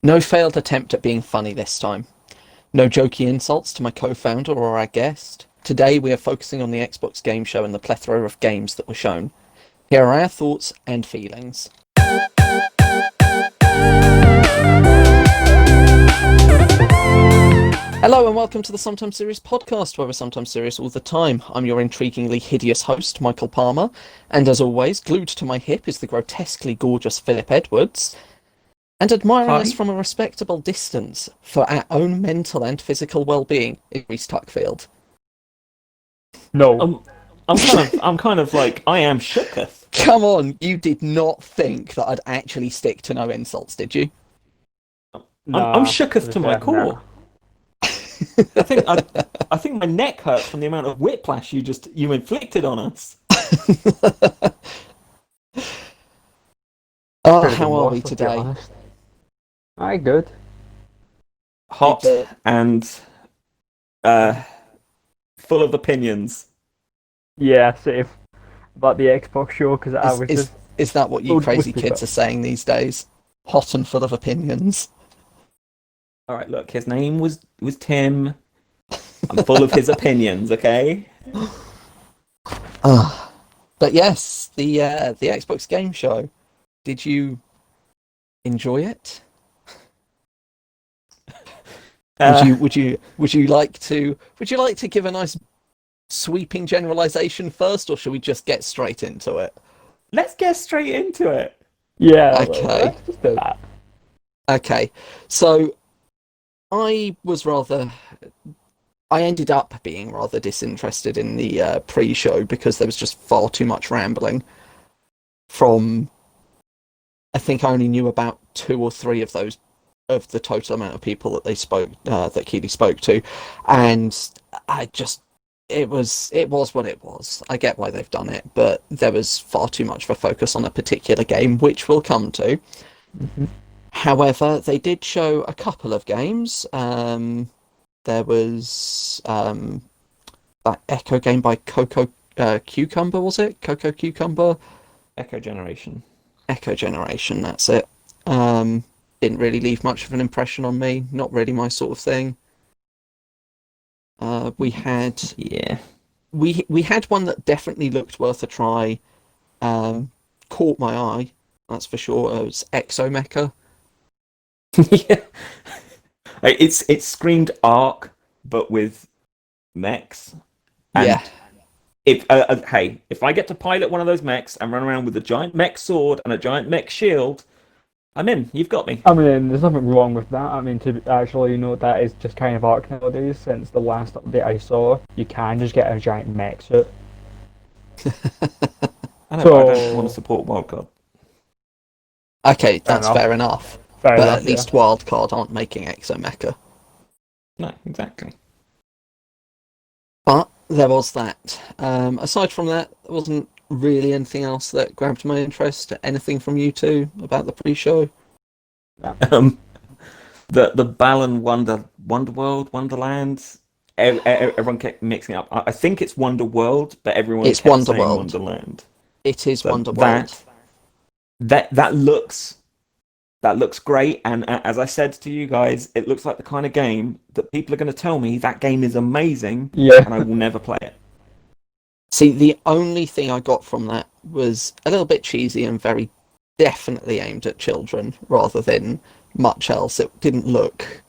No failed attempt at being funny this time. No jokey insults to my co-founder or our guest. Today we are focusing on the Xbox Game Show and the plethora of games that were shown. Here are our thoughts and feelings. Hello and welcome to the Sometimes Serious podcast, where we're sometimes serious all the time. I'm your intriguingly hideous host, Michael Palmer, and as always, glued to my hip is the grotesquely gorgeous Philip Edwards. And admiring us Hi. from a respectable distance for our own mental and physical well-being is Reese Tuckfield. No. Um, I'm kind of like, I am shooketh. Come on, you did not think that I'd actually stick to no insults, did you? I'm shooketh to my core. No. I think my neck hurts from the amount of whiplash you inflicted on us. Oh, Pretty how good are loss, we let's be today? honest. Aye, good. Hot Is it- and uh, full of opinions. Yeah, same. About the Xbox show, because I Is, was is, just... is that what you Would crazy be kids fair. are saying these days? Hot and full of opinions. All right, look, his name was Tim. I'm full of his opinions, okay? Ah, but yes, the Xbox Game Show. Did you enjoy it? Would you like to give a nice sweeping generalization first, or should we just get straight into it? Let's get straight into it. Yeah, Okay. let's just do that. Okay, so I was rather. I ended up being rather disinterested in the pre-show because there was just far too much rambling from. I think I only knew about two or three of those of the total amount of people that they spoke that Keeley spoke to, and I just it was what it was. I get why they've done it, but there was far too much of a focus on a particular game, which we'll come to. Mhm. However, they did show a couple of games. There was that Echo game by Coco Cucumber, was it? Coco Cucumber? Echo Generation. Echo Generation, that's it. Didn't really leave much of an impression on me. Not really my sort of thing. We had Yeah. we had one that definitely looked worth a try. Caught my eye, that's for sure. It was Exomecha. Yeah. It screamed Ark, but with mechs. And Yeah, if I get to pilot one of those mechs and run around with a giant mech sword and a giant mech shield, I'm in. You've got me. I mean, there's nothing wrong with that. I mean, to actually, that is just kind of arc nowadays. Since the last update I saw, you can just get a giant mech suit. I know, So- but I don't want to support Wildcard. okay, Fair that's enough. fair enough. Fair But enough, at least Wildcard aren't making Exomecha. No, exactly. But there was that. Aside from that, there wasn't really anything else that grabbed my interest. Anything from you two about the pre-show? Um, the Balan Wonderworld, Wonderland. Everyone kept mixing it up. I think it's Wonderworld, but everyone It's kept saying Wonderworld. Wonderland. It is So Wonderworld. that looks great, and as I said to you guys, it looks like the kind of game that people are going to tell me that game is amazing, Yeah. and I will never play it. See, the only thing I got from that was a little bit cheesy and very definitely aimed at children rather than much else. It didn't look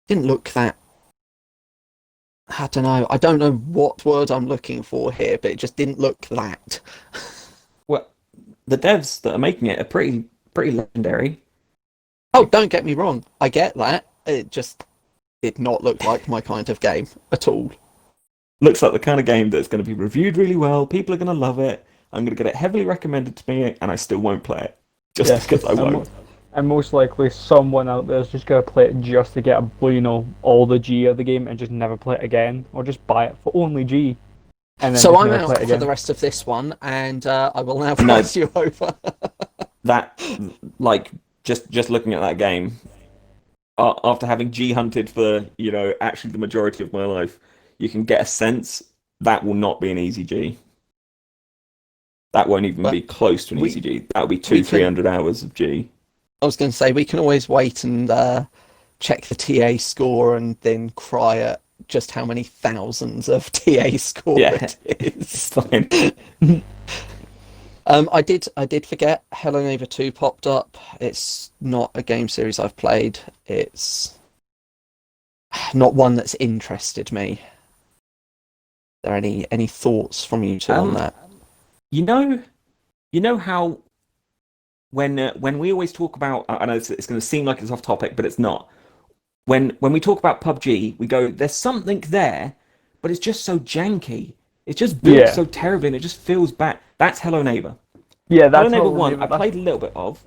that. I don't know. I don't know what word I'm looking for here, but it just didn't look that. Well, the devs that are making it are pretty legendary. Oh, don't get me wrong. I get that. It just did not look like my kind of game at all. Looks like the kind of game that's going to be reviewed really well. People are going to love it. I'm going to get it heavily recommended to me, and I still won't play it just Yeah. because I won't. And most likely, someone out there is just gonna play it just to get all the G of the game and just never play it again, or just buy it for only G. And then So just I'm never out play it for again. the rest of this one, and I will now No. pass you over. That, like, just looking at that game, after having G hunted for, actually the majority of my life, you can get a sense that will not be an easy G. That won't even But be close to an we- easy G. That will be we can- 300 hours of G. I was going to say we can always wait and check the TA score and then cry at just how many thousands of TA score Yeah, it it's is. fine. I did forget Hello Neighbor 2 popped up. It's not a game series I've played. It's not one that's interested me. Are there any thoughts from you two on that? You know how when we always talk about, I know it's going to seem like it's off topic, but it's not. When we talk about PUBG, we go, there's something there, but it's just so janky. It's just built Yeah. so terribly, and it just feels bad. That's Hello Neighbor. Yeah, Hello that's Neighbor Hello 1, Neighbor. I played a little bit of.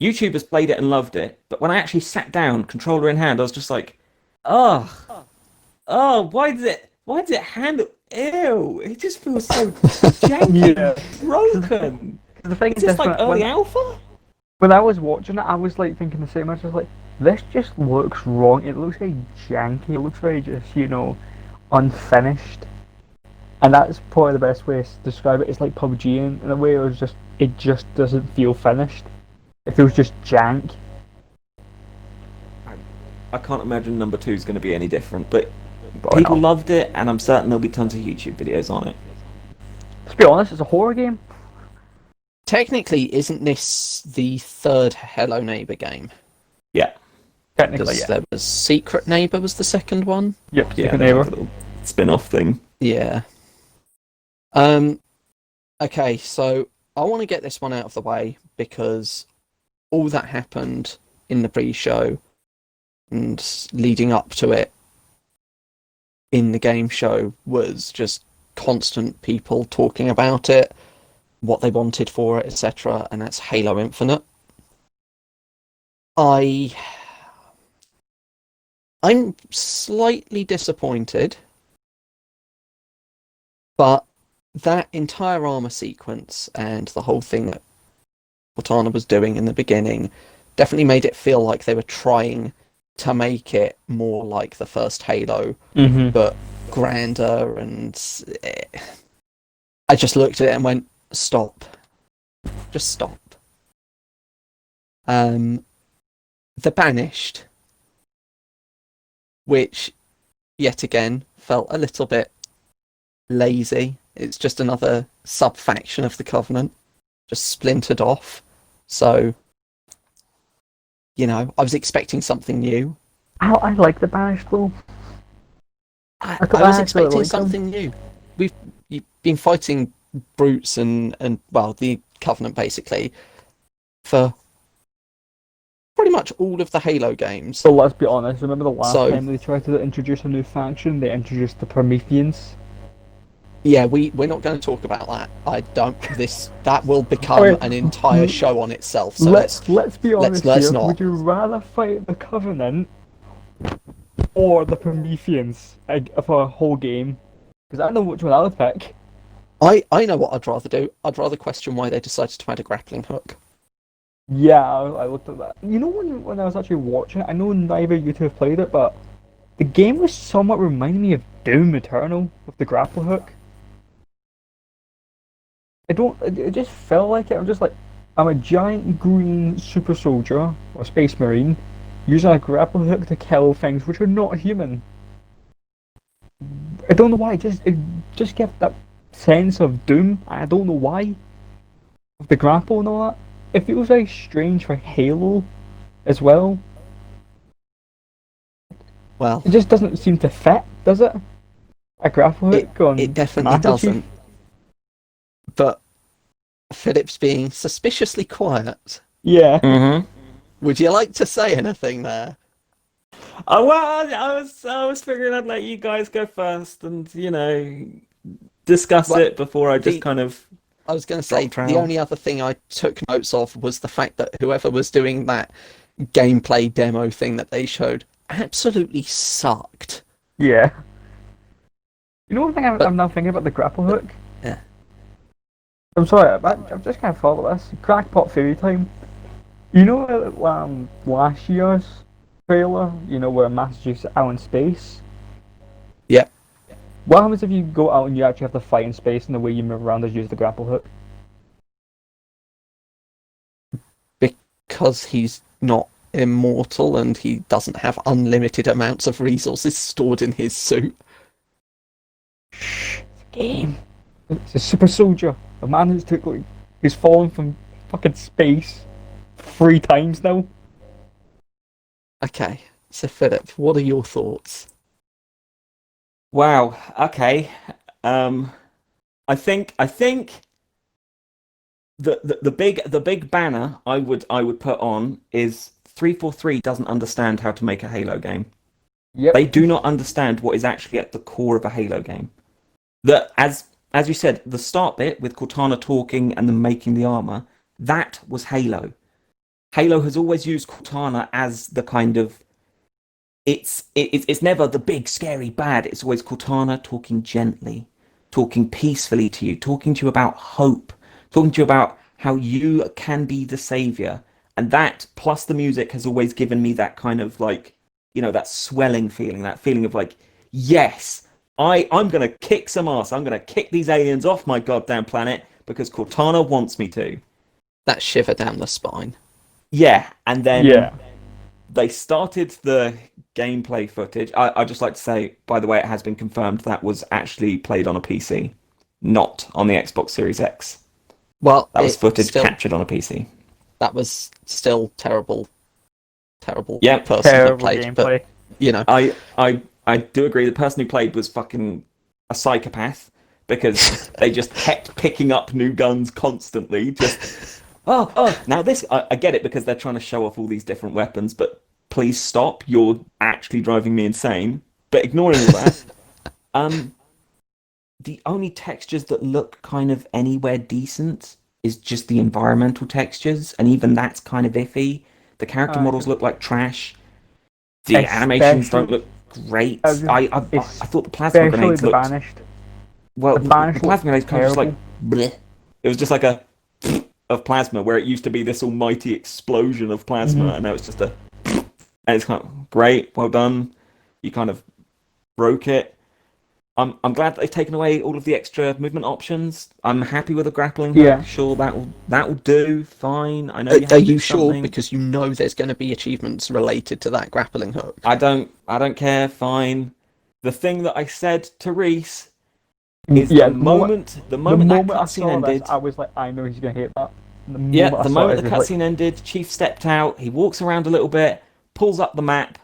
YouTubers played it and loved it, but when I actually sat down, controller in hand, I was just like, oh, why did it handle? Ew, it just feels so janky Yeah. and broken. The thing Is is this this, like early alpha? when I was watching it, I was like thinking the same. I was just like, this just looks wrong. It looks very janky. It looks very just, unfinished. And that's probably the best way to describe it. It's like PUBG in a way. It just doesn't feel finished. It feels just jank. I can't imagine number two is going to be any different, but But people loved it, and I'm certain there'll be tons of YouTube videos on it. to be honest, it's a horror game. Technically, isn't this the third Hello Neighbor game? Yeah, Technically, Because yeah. there was Secret Neighbor was the second one. Yep, yeah, Secret they have Neighbor. a little spin-off thing. Yeah. Okay, so I want to get this one out of the way because all that happened in the pre-show and leading up to it in the game show was just constant people talking about it, what they wanted for it, etc. And that's Halo Infinite. I'm slightly disappointed, but that entire armor sequence and the whole thing that Cortana was doing in the beginning definitely made it feel like they were trying to make it more like the first Halo, Mm-hmm. but grander. And I just looked at it and went, "Stop, just stop." The Banished, which yet again felt a little bit lazy. It's just another sub-faction of the Covenant, just splintered off. So, I was expecting something new. I like the Banished though. I I was actually expecting like something new. You've been fighting brutes and well, the Covenant basically for pretty much all of the Halo games. So let's be honest. Remember the last So- time they tried to introduce a new faction? They introduced the Prometheans. Yeah, we're not going to talk about that. That will become Alright. an entire show on itself. So let's be honest let's here. not. Would you rather fight the Covenant or the Prometheans for a whole game? Because I know which one I would pick. I know what I'd rather do. I'd rather question why they decided to add a grappling hook. Yeah, I looked at that. You know, when I was actually watching it, I know neither of you two have played it, but the game was somewhat reminding me of Doom Eternal with the grapple hook. It just felt like it. I'm just like, I'm a giant green super soldier or space marine using a grapple hook to kill things which are not human. I don't know why. It just gave that sense of Doom. I don't know why. With the grapple and all that, it feels very strange for Halo as well. Well, It just doesn't seem to fit, does it? A grapple hook on it definitely Master Chief? doesn't. But Philip's being suspiciously quiet. Yeah. Mm-hmm. Would you like to say anything there? Oh well, I was figuring I'd let you guys go first, and discuss Well, it before I just the- kind of. I was going to say, Drop the trowel. only other thing I took notes of was the fact that whoever was doing that gameplay demo thing that they showed absolutely sucked. Yeah. You know one thing But- I'm now thinking about the grapple hook? Yeah. I'm sorry, I've just kind of thought of this. Crackpot Fairy Time. You know last year's trailer, where Master Chief's out in space? Yeah. What happens if you go out and you actually have to fight in space and the way you move around is use the grapple hook? because he's not immortal and he doesn't have unlimited amounts of resources stored in his suit. Shh, it's a game. It's a super soldier. A man who's fallen from fucking space 3 times now. Okay, so Philip, what are your thoughts? Wow. Okay. I think the big banner I would put on is 343 doesn't understand how to make a Halo game. Yep. They do not understand what is actually at the core of a Halo game. That as you said, the start bit with Cortana talking and then making the armor, that was Halo. Halo has always used Cortana as the kind of it's never the big scary bad. It's always Cortana talking gently, talking peacefully to you, talking to you about hope, talking to you about how you can be the savior. And that plus the music has always given me that kind of like, that swelling feeling, that feeling of like, yes, I'm gonna kick some ass. I'm gonna kick these aliens off my goddamn planet because Cortana wants me to. That shiver down the spine. Yeah, and then Yeah. they started the gameplay footage. I just like to say, by the way, it has been confirmed that was actually played on a PC, not on the Xbox Series X. Well, That was footage still, captured on a PC. that was still terrible Yep. person that Terrible played, but gameplay. you know, I do agree. The person who played was fucking a psychopath because they just kept picking up new guns constantly. Just now this I get it because they're trying to show off all these different weapons, but please stop. You're actually driving me insane. But ignoring all that, the only textures that look kind of anywhere decent is just the environmental textures, and even that's kind of iffy. The character models look like trash. The animations don't look great. I thought the plasma Especially grenades the looked Banished. well. The Banished The plasma grenades kind of just like terrible. bleh. It was just like a of plasma where it used to be this almighty explosion of plasma, and now it's just a and it's kind of great. Well done. You kind of broke it. I'm glad that they've taken away all of the extra movement options. I'm happy with the grappling hook. Yeah. Sure, that will do. Fine. I know are have to you do sure? something. Because you know there's going to be achievements related to that grappling hook. I don't care. Fine. The thing that I said to Reese is Yeah, the moment that I cutscene saw ended. this, I was like, I know he's gonna hate that. The Yeah, moment I the saw moment it, the I was cutscene ended, Chief stepped out. He walks around a little bit, pulls up the map.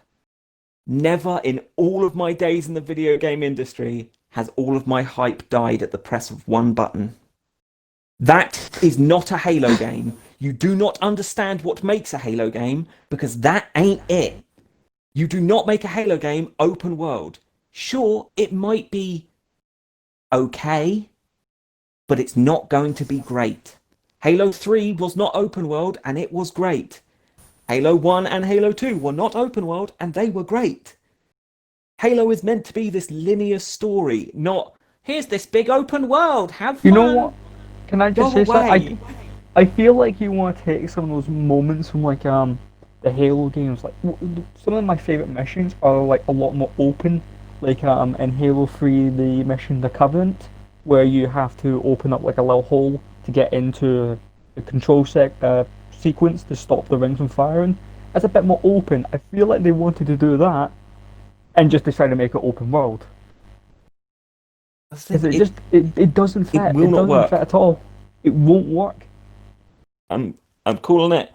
Never in all of my days in the video game industry has all of my hype died at the press of one button. That is not a Halo game. You do not understand what makes a Halo game because that ain't it. You do not make a Halo game open world. Sure, it might be okay, but it's not going to be great. Halo 3 was not open world and it was great. Halo 1 and Halo 2 were not open world and they were great. Halo is meant to be this linear story, not here's this big open world, have fun. You know what? Can I just Go say something? away. I feel like you want to take some of those moments from like the Halo games. Like some of my favorite missions are like a lot more open. Like in Halo 3, the mission The Covenant, where you have to open up like a little hole to get into the control sequence to stop the rings from firing. It's a bit more open. I feel like they wanted to do that and just decided to make it open world. Because it doesn't fit. It will not doesn't work. fit at all. It won't work. I'm calling it.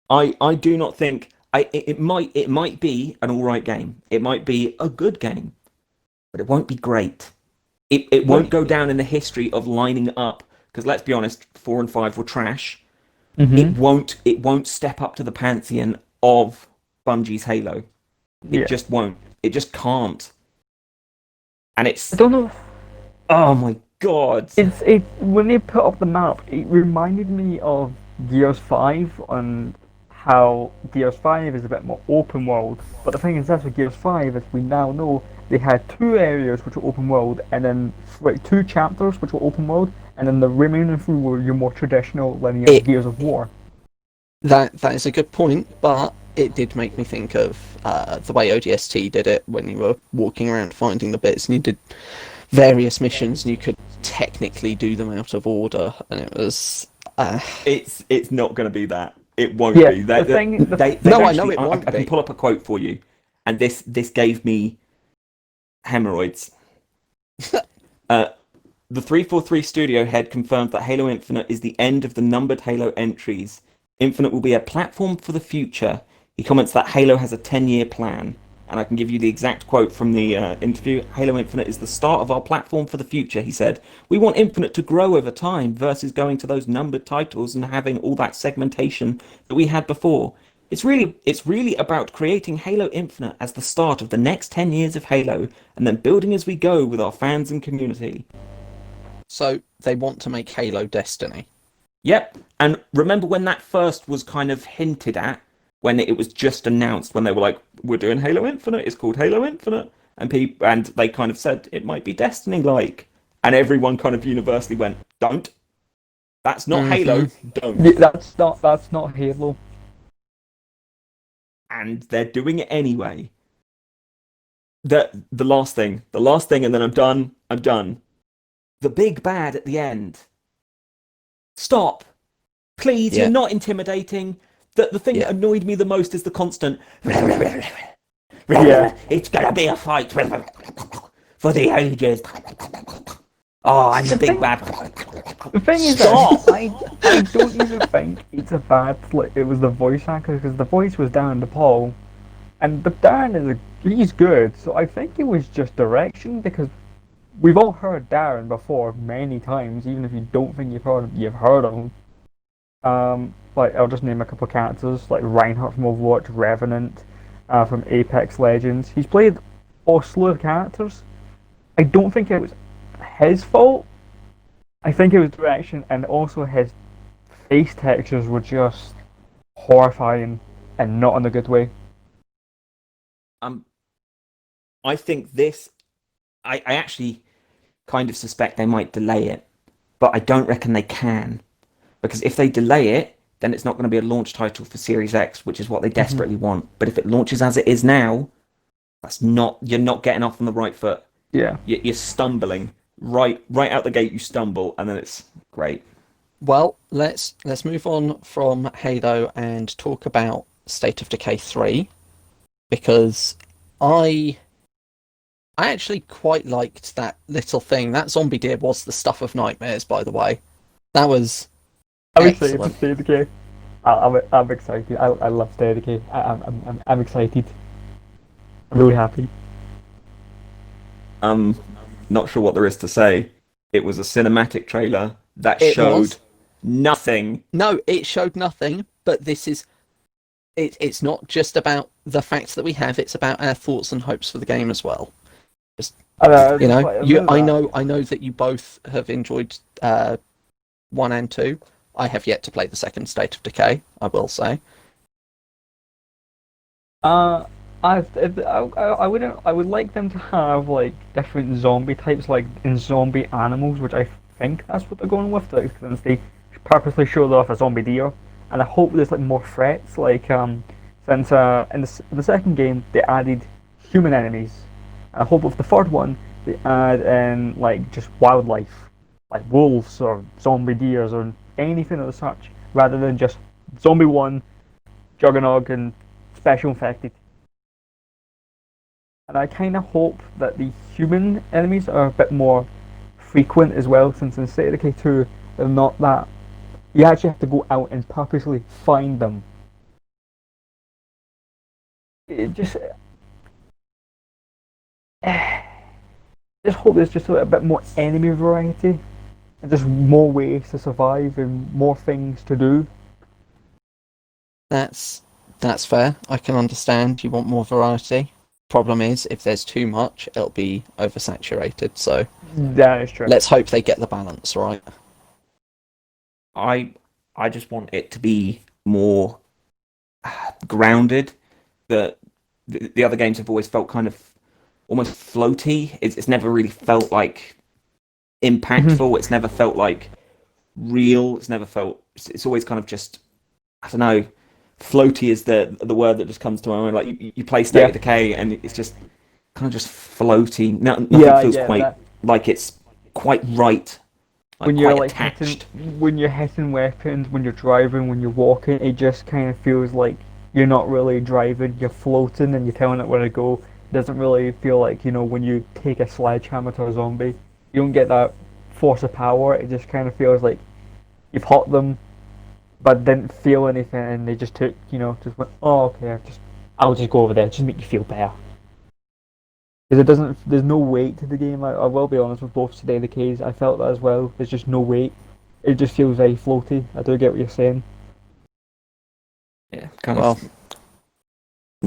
I do not think it might be an alright game. It might be a good game, but it won't be great. It won't go down in the history of lining up because let's be honest, 4 and 5 were trash. Mm-hmm. It won't step up to the pantheon of Bungie's Halo. It just won't. It just can't. And it's I don't know. oh my god. It when they put up the map, it reminded me of Gears 5 on how Gears 5 is a bit more open world. But the thing is, that's with Gears 5, as we now know, they had 2 areas which were open world, and then like 2 chapters which were open world, and then the remaining 3 were your more traditional linear Gears of War. That is a good point, but it did make me think of the way ODST did it when you were walking around finding the bits, and you did various missions, and you could technically do them out of order, and it was. It's not going to be that. It won't Yeah, be. the thing. No, I know it won't I can be. pull up a quote for you, and this gave me hemorrhoids. Uh, the 343 studio head confirmed that Halo Infinite is the end of the numbered Halo entries. Infinite will be a platform for the future. He comments that Halo has a 10-year plan. And I can give you the exact quote from the interview. Halo Infinite is the start of our platform for the future, he said. We want Infinite to grow over time versus going to those numbered titles and having all that segmentation that we had before. It's really about creating Halo Infinite as the start of the next 10 years of Halo and then building as we go with our fans and community. So they want to make Halo Destiny. Yep. And remember when that first was kind of hinted at? When it was just announced, when they were like, "We're doing Halo Infinite. It's called Halo Infinite," and they kind of said it might be Destiny-like, and everyone kind of universally went, "Don't. That's not Halo. Don't." Yeah, that's not Halo. And they're doing it anyway. The last thing, and then I'm done. I'm done. The big bad at the end. Stop, please. Yeah. You're not intimidating. The thing that annoyed me the most is the constant. Yeah. It's gonna be a fight for the ages. Oh, I'm the big bad. The thing is, that I don't even think it's a bad. Like, it was the voice actor, because the voice was Darren DePaul, and the Darren he's good. So I think it was just direction, because we've all heard Darren before many times. Even if you don't think you've heard of him. Like, I'll just name a couple of characters, like Reinhardt from Overwatch, Revenant from Apex Legends. He's played a slew of characters. I don't think it was his fault. I think it was direction, and also his face textures were just horrifying and not in a good way. I think this. I actually kind of suspect they might delay it, but I don't reckon they can, because if they delay it, then it's not going to be a launch title for Series X, which is what they desperately want. But if it launches as it is now, you're not getting off on the right foot. Yeah. You're stumbling right out the gate. You stumble, and then it's great. Well, let's move on from Halo and talk about State of Decay 3, because I actually quite liked that little thing. That zombie deer was the stuff of nightmares, by the way. That was I'm excited excellent. for State of Decay. I'm excited. I love State of Decay. I'm excited. I'm really happy. Not sure what there is to say. It was a cinematic trailer that It showed was. nothing. No, it showed nothing, but this is... It's not just about the facts that we have, it's about our thoughts and hopes for the game as well. I know that you both have enjoyed 1 and 2. I have yet to play the second State of Decay, I will say. I would like them to have like different zombie types, like in zombie animals, which I think that's what they're going with. Like, since they purposely showed off a zombie deer, and I hope there's like more threats. Like since in the second game they added human enemies, and I hope with the third one they add in like just wildlife, like wolves or zombie deers or anything of such, rather than just zombie one, juggernaut and special infected. And I kind of hope that the human enemies are a bit more frequent as well, since in State of Decay 2 they're not that. You actually have to go out and purposely find them. It just hope there's just a bit more enemy variety and just more ways to survive and more things to do. That's fair. I can understand you want more variety. Problem is, if there's too much, it'll be oversaturated. So That is true. let's hope they get the balance right. I just want it to be more grounded. The other games have always felt kind of almost floaty. It's never really felt like impactful. It's never felt like real. It's never felt. It's always kind of just, I don't know. Floaty is the word that just comes to my mind. Like you play State of Decay and it's just kind of just floaty. Nothing feels quite like it's quite right like when you're quite like hitting, attached. when you're hitting weapons, when you're driving, when you're walking, it just kind of feels like you're not really driving, you're floating and you're telling it where to go. It doesn't really feel like, when you take a sledgehammer to a zombie, you don't get that force of power. It just kind of feels like you've hit them, but didn't feel anything, and they just took, just went, oh, okay, I'll just go over there, just make you feel better. Because there's no weight to the game. I will be honest with both today and the case. I felt that as well. There's just no weight. It just feels very floaty. I do get what you're saying. Yeah, kind Well, of.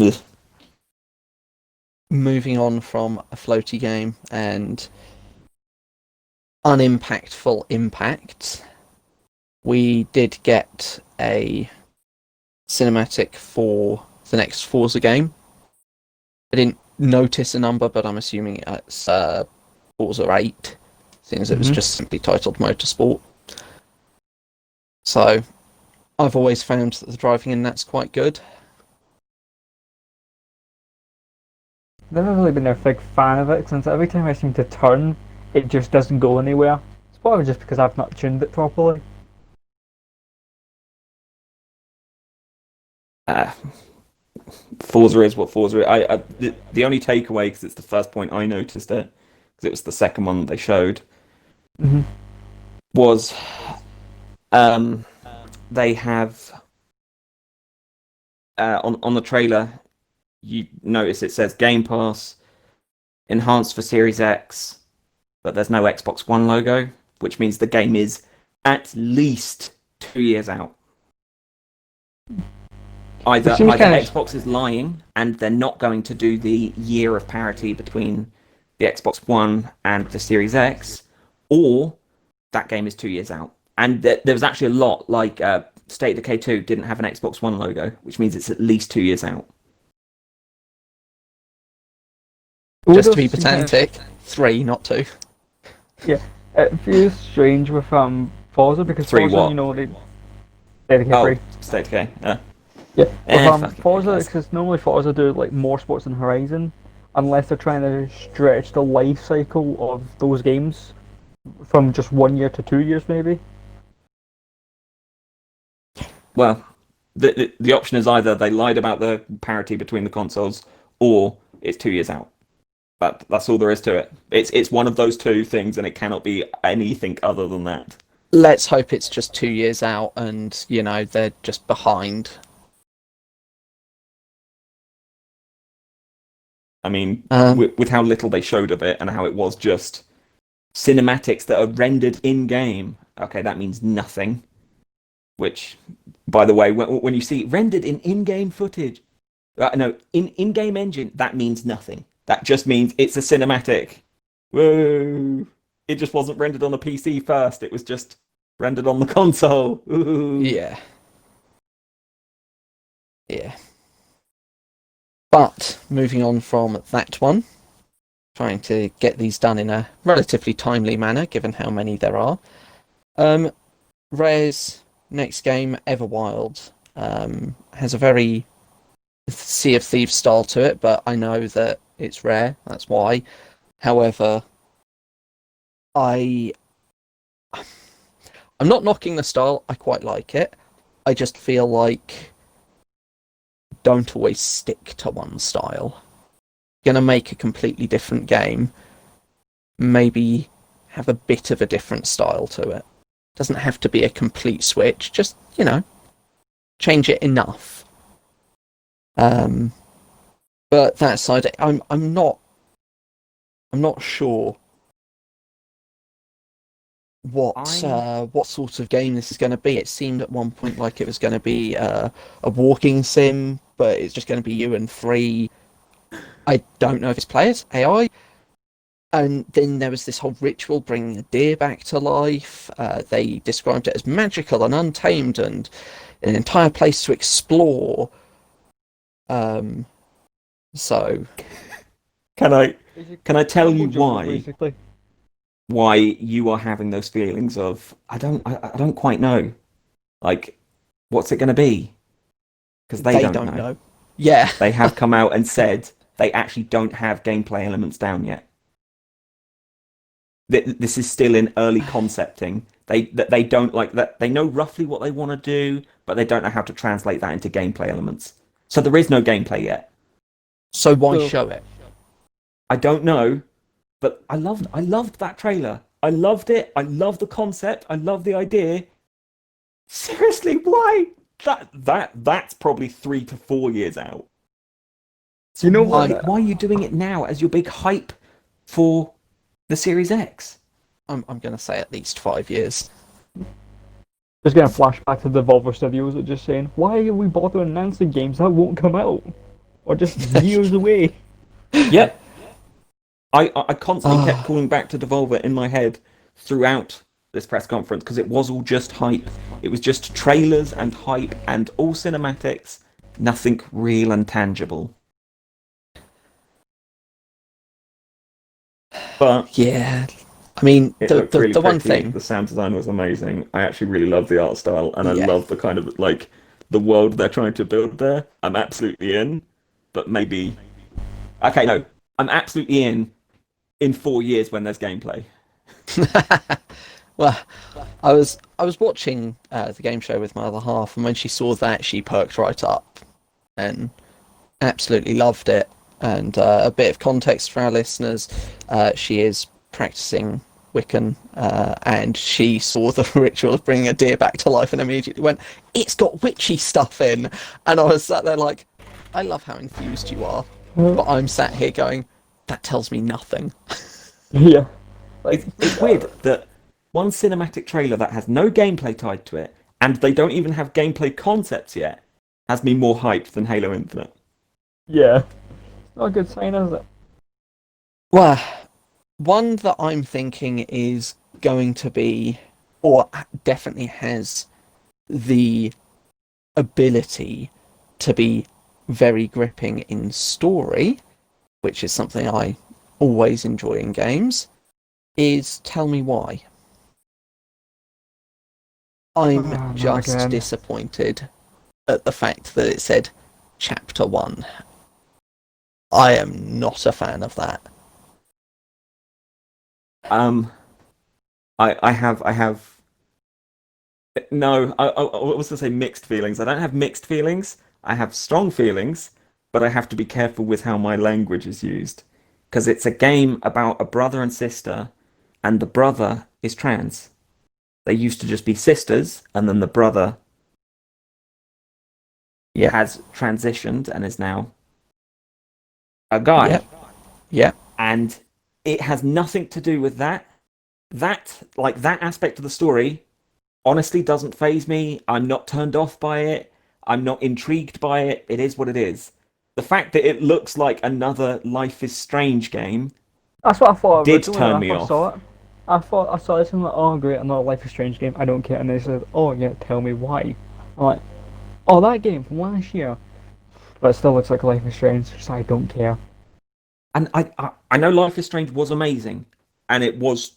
Ugh. moving on from a floaty game and unimpactful impact, we did get a cinematic for the next Forza game. I didn't notice a number, but I'm assuming it's Forza 8, seeing as it was just simply titled Motorsport. So I've always found that the driving in that's quite good. Never really been a big fan of it since every time I seem to turn, it just doesn't go anywhere. It's probably just because I've not tuned it properly. Uh, Forza is what Forza is. The only takeaway, because it's the first point I noticed it, because it was the second one they showed, Mhm. was they have on the trailer, you notice it says Game Pass enhanced for Series X, but there's no Xbox One logo, which means the game is at least 2 years out. Either Which seems kind of Xbox is lying and they're not going to do the year of parity between the Xbox One and the Series X, or that game is 2 years out. And there was actually a lot, like State of Decay 2 didn't have an Xbox One logo, which means it's at least 2 years out. Just to be pedantic, 3, not 2. Yeah, it feels strange with Forza because 3 Forza, what? they dedicate Oh, free. State of Decay. Yeah, with Fucking Forza, guess. because normally Forza do like more sports than Horizon, unless they're trying to stretch the life cycle of those games from just 1 year to 2 years, maybe. Well, the option is either they lied about the parity between the consoles, or it's 2 years out. That's all there is to it. It's one of those two things, and it cannot be anything other than that. Let's hope it's just 2 years out and, they're just behind. I mean, with how little they showed of it and how it was just cinematics that are rendered in game. Okay, that means nothing. Which, by the way, when you see rendered in in-game footage, no, in-game engine, that means nothing. That just means it's a cinematic. Whoa! It just wasn't rendered on a PC first. It was just rendered on the console. Ooh. Yeah. Yeah. But moving on from that one, trying to get these done in a relatively timely manner, given how many there are. Rare's next game, Everwild, has a very Sea of Thieves style to it, but I know that it's Rare, that's why. However, I'm not knocking the style, I quite like it. I just feel like don't always stick to one style. Gonna make a completely different game, maybe have a bit of a different style to it. Doesn't have to be a complete switch, just, change it enough. But that side, I'm not sure what sort of game this is going to be. It seemed at one point like it was going to be a walking sim, but it's just going to be you and three. I don't know if it's players, AI. And then there was this whole ritual bringing a deer back to life. They described it as magical and untamed and an entire place to explore. So Can I tell you Basically. why you are having those feelings of I don't quite know, like, what's it going to be? Because they don't know. Yeah. They have come out and said they actually don't have gameplay elements down yet. this is still in early concepting. They don't like that. They know roughly what they want to do, but they don't know how to translate that into gameplay elements. So there is no gameplay yet. So why So- show it? I don't know, but I loved that trailer. I loved it. I love the concept. I love the idea. Seriously, why? That's probably 3 to 4 years out. So You know why, what? why are you doing it now as your big hype for the Series X? I'm going to say at least 5 years. Just getting a flashback to the Devolver Studios that just saying, why are we bothering announcing games that won't come out? Or just years away? Yep. I constantly kept Ah. calling back to Devolver in my head throughout this press conference because it was all just hype. It was just trailers and hype and all cinematics, nothing real and tangible. But Yeah. I mean, it the looked really the one pretty. thing, The sound design was amazing. I actually really love the art style, and I yeah, love the kind of like the world they're trying to build there. I'm absolutely in, but maybe okay, no, I'm absolutely in 4 years when there's gameplay. well, I was watching the game show with my other half, and when she saw that, she perked right up and absolutely loved it. And a bit of context for our listeners, she is practicing Wiccan, and she saw the ritual of bringing a deer back to life and immediately went, "It's got witchy stuff in." And I was sat there like, I love how enthused you are, but I'm sat here going, that tells me nothing. Yeah. Like, It's weird that one cinematic trailer that has no gameplay tied to it, and they don't even have gameplay concepts yet, has me more hyped than Halo Infinite. yeah. Not a good sign, is it? Well, one that I'm thinking is going to be, or definitely has the ability to be very gripping in story, which is something I always enjoy in games, is Tell Me Why. I'm Not just again. disappointed at the fact that it said Chapter 1. I am not a fan of that. Um, I have no, I was going to say mixed feelings. I don't have mixed feelings. I have strong feelings, but I have to be careful with how my language is used because it's a game about a brother and sister, and the brother is trans. They used to just be sisters, and then the brother Yeah, has transitioned and is now a guy. yeah, yeah, And it has nothing to do with that. That aspect of the story honestly doesn't faze me. I'm not turned off by it. I'm not intrigued by it. It is what it is. The fact that it looks like another Life is Strange game That's what I thought did originally when turn I me first saw off. it. I thought I saw this and like, oh great, another Life is Strange game. I don't care. And they said, oh yeah, tell me why. I'm like, oh that game from last year, but it still looks like Life is Strange, so I don't care. And I know Life is Strange was amazing, and it was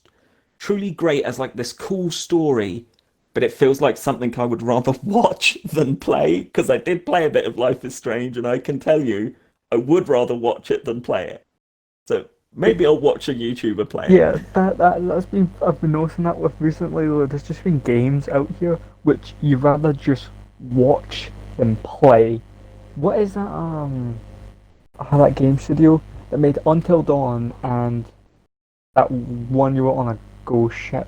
truly great as like this cool story, but it feels like something I would rather watch than play because I did play a bit of Life is Strange, and I can tell you I would rather watch it than play it. So maybe I'll watch a YouTuber play it. Yeah, that's been I've been noticing that with recently. Though, there's just been games out here which you rather just watch than play. What is that? That game studio that made Until Dawn and that one you were on a ghost ship.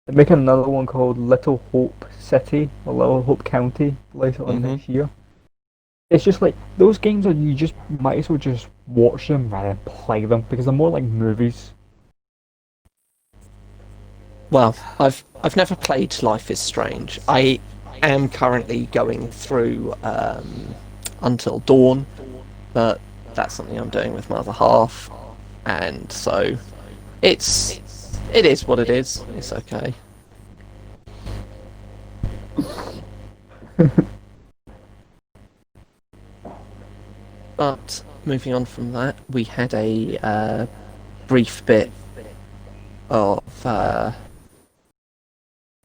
They're making another one called Little Hope City or Little Hope County later on Mhm. next year. It's just like those games are you just might as well just watch them rather than play them because they're more like movies. Well, I've never played Life is Strange. I am currently going through Until Dawn, but that's something I'm doing with my other half, and so it is what it is. It's okay. But moving on from that, we had a brief bit of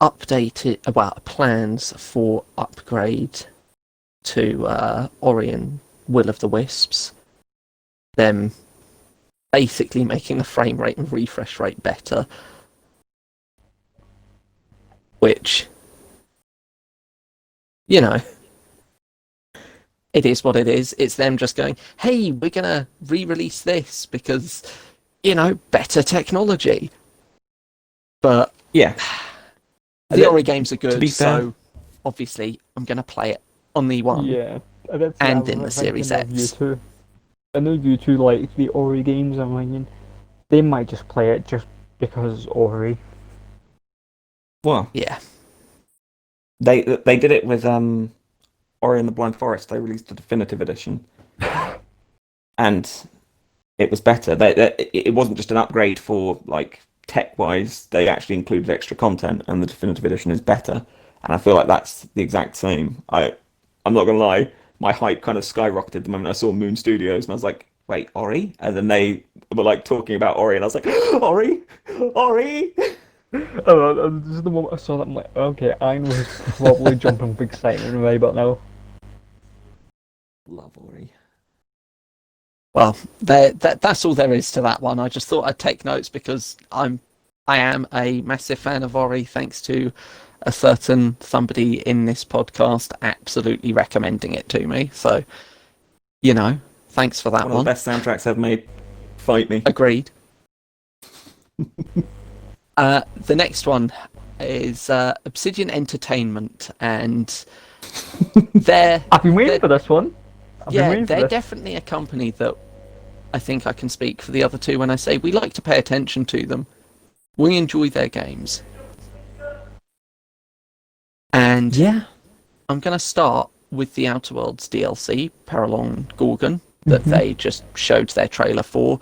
updated about plans for upgrade to Ori and Will of the Wisps. Them basically making the frame rate and refresh rate better, which, you know, it is what it is. It's them just going, hey, we're going to re-release this because, better technology. But Yeah. the Ori games are To good, be fair, so obviously I'm going to play it on the One Yeah, that's what I and was in the Series thinking of you X. two. I know you two like the Ori games. I'm thinking they might just play it just because it's Ori. well, Yeah. they did it with Ori and the Blind Forest. They released a definitive edition, and it was better. It wasn't just an upgrade for like tech wise. They actually included extra content, and the definitive edition is better. And I feel like that's the exact same. I'm not gonna lie, my hype kind of skyrocketed the moment I saw Moon Studios, and I was like, wait, Ori? And then they were like talking about Ori, and I was like, Ori, Ori. This is the moment I saw that. I'm like, okay, I was probably jumping with excitement right about now. Love Ori. Well, that's all there is to that one. I just thought I'd take notes because I am a massive fan of Ori, thanks to a certain somebody in this podcast absolutely recommending it to me. So, thanks for that One of the best soundtracks ever made. Fight me. Agreed. The next one is Obsidian Entertainment, and I've been waiting for this one. they're definitely a company that I think I can speak for the other two when I say we like to pay attention to them. We enjoy their games. And Yeah. I'm going to start with the Outer Worlds DLC, Paralon Gorgon, that they just showed their trailer for.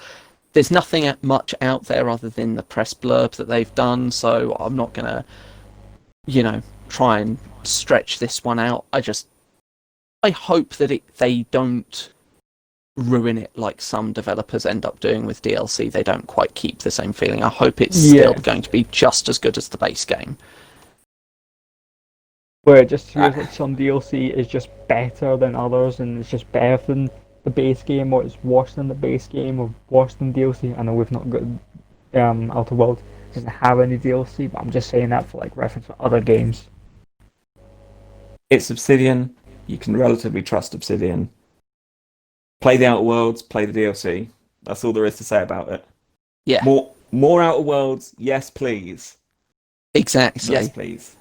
There's nothing much out there other than the press blurb that they've done, so I'm not going to, try and stretch this one out. I hope that they don't ruin it like some developers end up doing with DLC. They don't quite keep the same feeling. I hope it's still going to be just as good as the base game. Where it just feels like some DLC is just better than others, and it's just better than the base game, or it's worse than the base game, or worse than DLC. I know we've not got Outer Worlds doesn't have any DLC, but I'm just saying that for like reference to other games. It's Obsidian. You can relatively trust Obsidian. Play the Outer Worlds, play the DLC. That's all there is to say about it. Yeah. More Outer Worlds, yes please. Exactly. Yes please.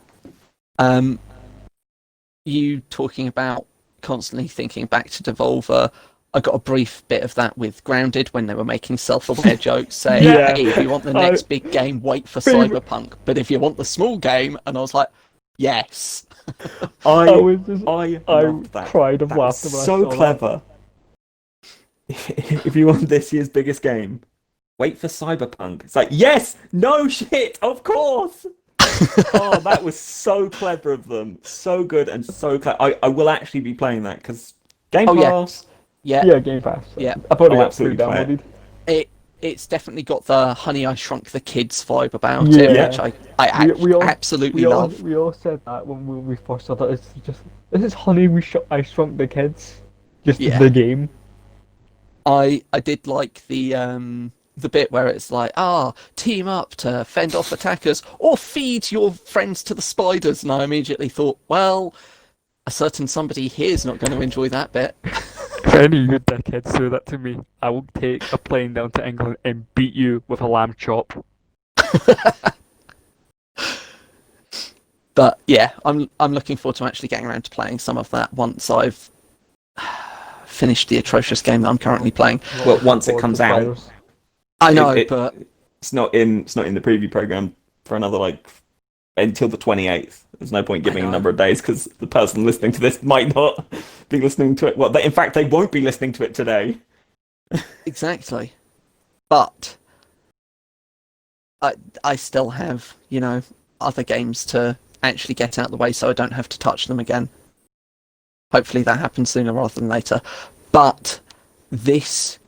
You talking about constantly thinking back to Devolver. I got a brief bit of that with Grounded when they were making self-aware jokes saying, hey, if you want the next big game, wait for Cyberpunk. But if you want the small game, and I was like, yes. I loved that. Cried of that was laughter when I so saw clever. If you want this year's biggest game, wait for Cyberpunk. It's like, yes, no shit, of course. Oh, that was so clever of them. So good and so clever. I will actually be playing that because Game Pass. Yeah. Yeah, Game Pass. Yeah. I've already got absolutely pre-downloaded. It's definitely got the Honey, I Shrunk the Kids vibe about Yeah. it, which I absolutely love. We all said that when we first saw that. It's just, this is Honey, I Shrunk the Kids. Just the game. I did like the bit where it's like, team up to fend off attackers or feed your friends to the spiders, and I immediately thought, well, a certain somebody here is not going to enjoy that bit. If any of you dickheads do that to me, I will take a plane down to England and beat you with a lamb chop. But yeah, I'm looking forward to actually getting around to playing some of that once I've finished the atrocious game that I'm currently playing. Well, once it comes out. I know, but it's not in the preview program for another until the 28th. There's no point giving a number of days because the person listening to this might not be listening to it. Well, in fact, they won't be listening to it today. Exactly. But I still have, other games to actually get out of the way so I don't have to touch them again. Hopefully that happens sooner rather than later. But this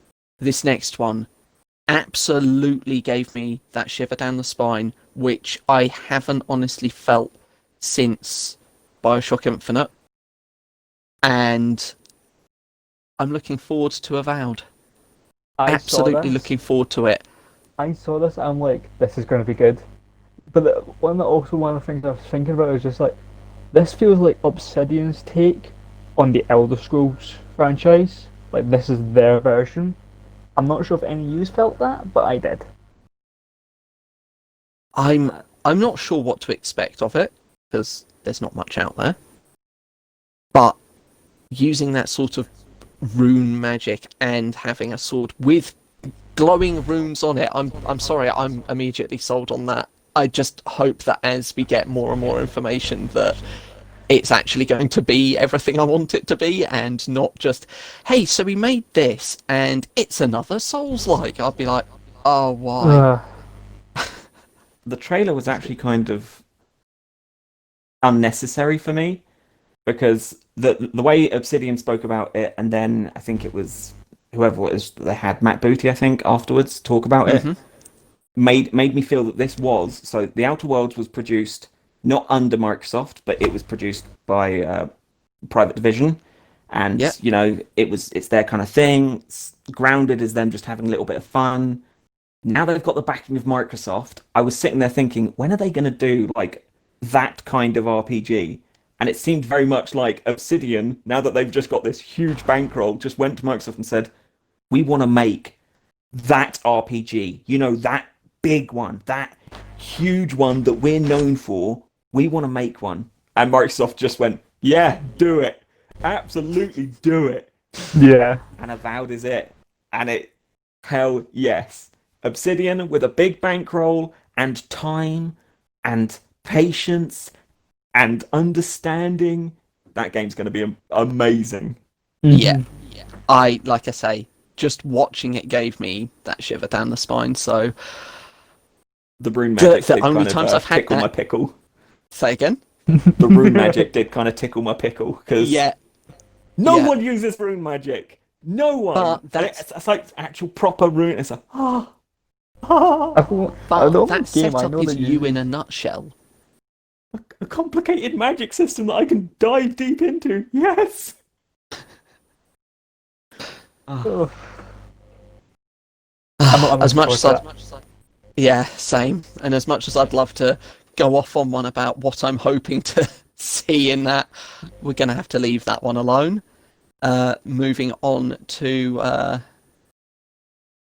next one absolutely gave me that shiver down the spine, which I haven't honestly felt since BioShock Infinite. And I'm looking forward to Avowed. I saw absolutely this. looking forward to it. I saw this. I'm like, this is going to be good. But one of the things I was thinking about was just like, this feels like Obsidian's take on the Elder Scrolls franchise. Like this is their version. I'm not sure if any of you felt that, but I did. I'm not sure what to expect of it because there's not much out there. But using that sort of rune magic and having a sword with glowing runes on it, I'm sorry, I'm immediately sold on that. I just hope that as we get more and more information that it's actually going to be everything I want it to be and not just, hey, so we made this and it's another Souls-like. I'll be like, oh, why? The trailer was actually kind of unnecessary for me because the way Obsidian spoke about it, and then I think it was whoever it was, they had Matt Booty, I think, afterwards talk about it, made me feel that this was, so The Outer Worlds was produced not under Microsoft, but it was produced by Private Division, and you know it's their kind of thing. It's grounded as them just having a little bit of fun. Now they've got the backing of Microsoft. I was sitting there thinking, when are they going to do like that kind of RPG? And it seemed very much like Obsidian, now that they've just got this huge bankroll, just went to Microsoft and said, we want to make that RPG. You know, that big one, that huge one that we're known for. We want to make one. And Microsoft just went, yeah, do it. Absolutely do it. Yeah. And Avowed is it. And it, hell yes. Obsidian with a big bankroll and time and patience and understanding. That game's going to be amazing. Yeah. Like I say, just watching it gave me that shiver down the spine. So the rune magic the did only kind times of I've had tickle that... my pickle. Say again? The rune magic did kind of tickle my pickle because no one uses rune magic. No one. But that's... It's like actual proper rune. It's like But that setup is you in a nutshell. A complicated magic system that I can dive deep into. Yes. As much as yeah, same. And as much as I'd love to go off on one about what I'm hoping to see in that, we're going to have to leave that one alone. Moving on to...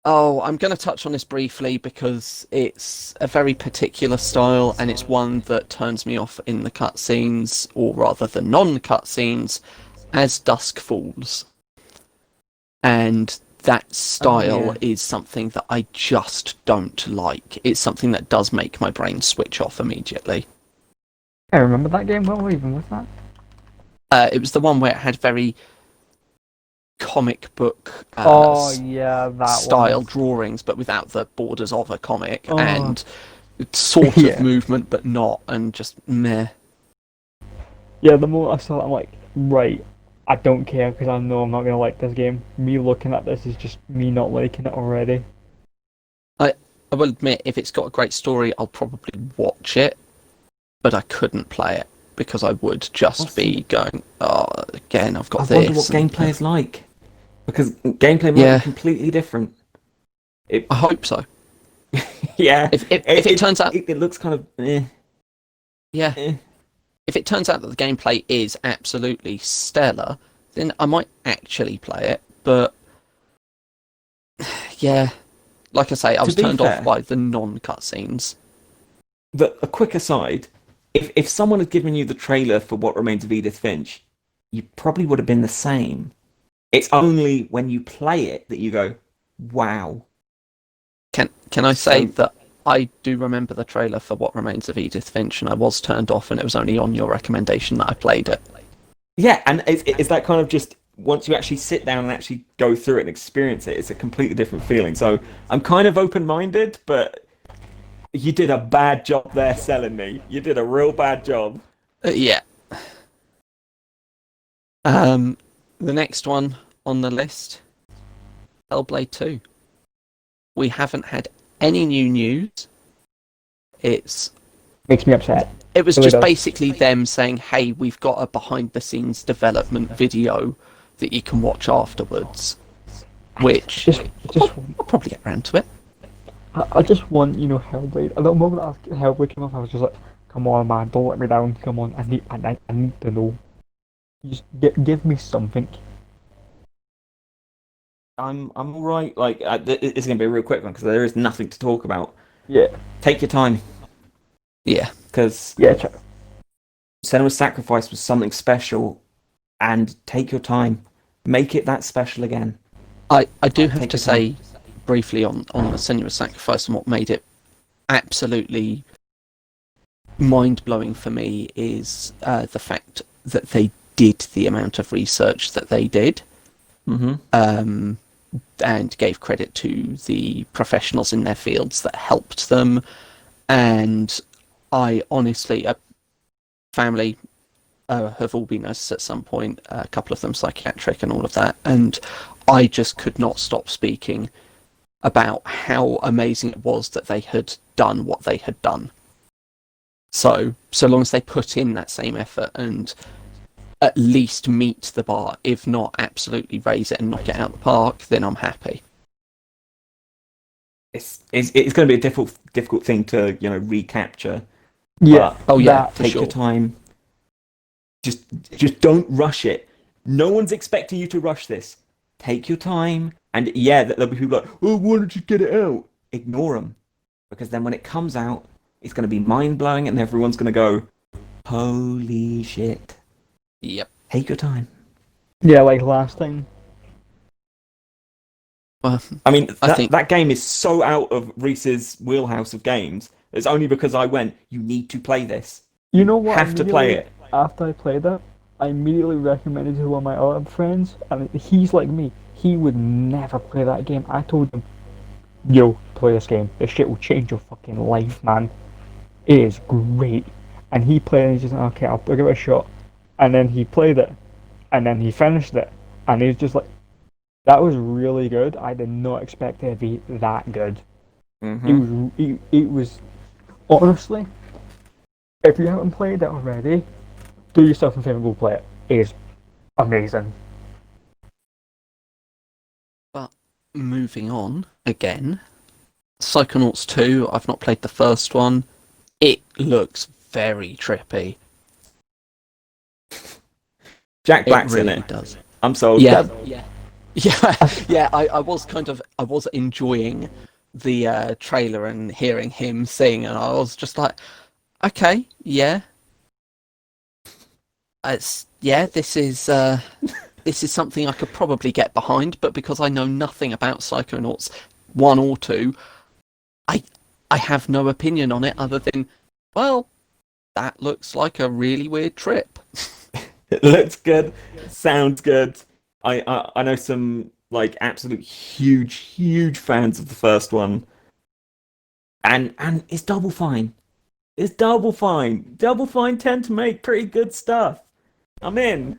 I'm going to touch on this briefly because it's a very particular style and it's one that turns me off in the cutscenes, or rather the non-cutscenes, as dusk falls. And that style is something that I just don't like. It's something that does make my brain switch off immediately. I remember that game. What even was that? It was the one where it had very comic book style drawings, but without the borders of a comic, and sort of movement, but not, and just meh. Yeah, the moment I saw it, I'm like, right, I don't care because I know I'm not going to like this game. Me looking at this is just me not liking it already. I will admit, if it's got a great story, I'll probably watch it, but I couldn't play it because I would just be going, again, I've got this. I wonder what gameplay is like. Because gameplay might be completely different. I hope so. Yeah. If it turns out... It looks kind of... Yeah. If it turns out that the gameplay is absolutely stellar, then I might actually play it. But, yeah. Like I say, I was turned off by the non-cutscenes. A quick aside, if someone had given you the trailer for What Remains of Edith Finch, you probably would have been the same. It's only when you play it that you go, wow. Can I say that I do remember the trailer for What Remains of Edith Finch, and I was turned off, and it was only on your recommendation that I played it. Yeah, and it's that kind of just, once you actually sit down and actually go through it and experience it, it's a completely different feeling. So I'm kind of open-minded, but you did a bad job there selling me. You did a real bad job. Yeah. The next one on the list, Hellblade 2. We haven't had any new news. Makes me upset. It was just basically them saying, hey, we've got a behind-the-scenes development video that you can watch afterwards. which Just I'll probably get around to it. I just want, Hellblade. At the moment Hellblade came off, I was just like, come on, man, don't let me down. Come on, I need to know. Just give me something. I'm all right. Like it's gonna be a real quick one because there is nothing to talk about. Yeah, Take your time Yeah, because yeah, Senua's Sacrifice was something special, and take your time. Make it that special again. I do have Take to your time. say briefly on the Senua's Sacrifice and what made it absolutely mind-blowing for me is the fact that they did the amount of research that they did, Mm-hmm. and gave credit to the professionals in their fields that helped them. And I honestly, family have all been diagnosed at some point, a couple of them psychiatric and all of that, and I just could not stop speaking about how amazing it was that they had done what they had done. So long as they put in that same effort and at least meet the bar, if not absolutely raise it and knock it out of the park, then I'm happy. It's going to be a difficult thing to recapture. yeah. But Oh yeah, That for take sure. your time. Just don't rush it. No one's expecting you to rush this. Take your time. And yeah, there'll be people like, oh, why don't you get it out? Ignore them. Because then when it comes out, it's going to be mind-blowing and everyone's going to go, holy shit. Yep. Take your time. Yeah, like last time. Well, I mean, I think that game is so out of Reese's wheelhouse of games. It's only because I went, you need to play this. You know what? Have to play Immediately it. after I played that, I immediately recommended it to one of my other friends, and he's like me. He would never play that game. I told him, "Yo, play this game. This shit will change your fucking life, man. It is great." And he played, and he's just like, okay, I'll give it a shot. And then he played it, and then he finished it, and he was just like, "That was really good. I did not expect it to be that good." Mm-hmm. It was honestly, if you haven't played it already, do yourself a favor, go play it. It is amazing. But moving on again, Psychonauts 2, I've not played the first one. It looks very trippy. Jack It Black's really in it. does. I'm sold. Yeah, yeah. I was enjoying the trailer and hearing him sing, and I was just like, okay, yeah, this is something I could probably get behind, but because I know nothing about Psychonauts 1 or 2, I have no opinion on it other than, well, that looks like a really weird trip. It looks good. Sounds good. I know some like absolute huge fans of the first one. And it's Double Fine. It's Double Fine. Double Fine tend to make pretty good stuff. I'm in.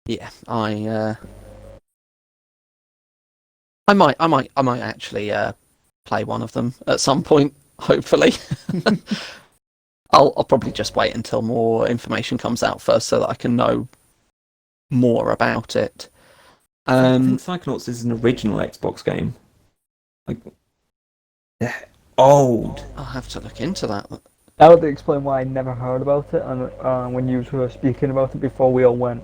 Yeah, I might actually play one of them at some point. Hopefully, I'll probably just wait until more information comes out first, so that I can know more about it. I think Psychonauts is an original Xbox game. Like old. I'll have to look into that. That would explain why I never heard about it, and when you were speaking about it before we all went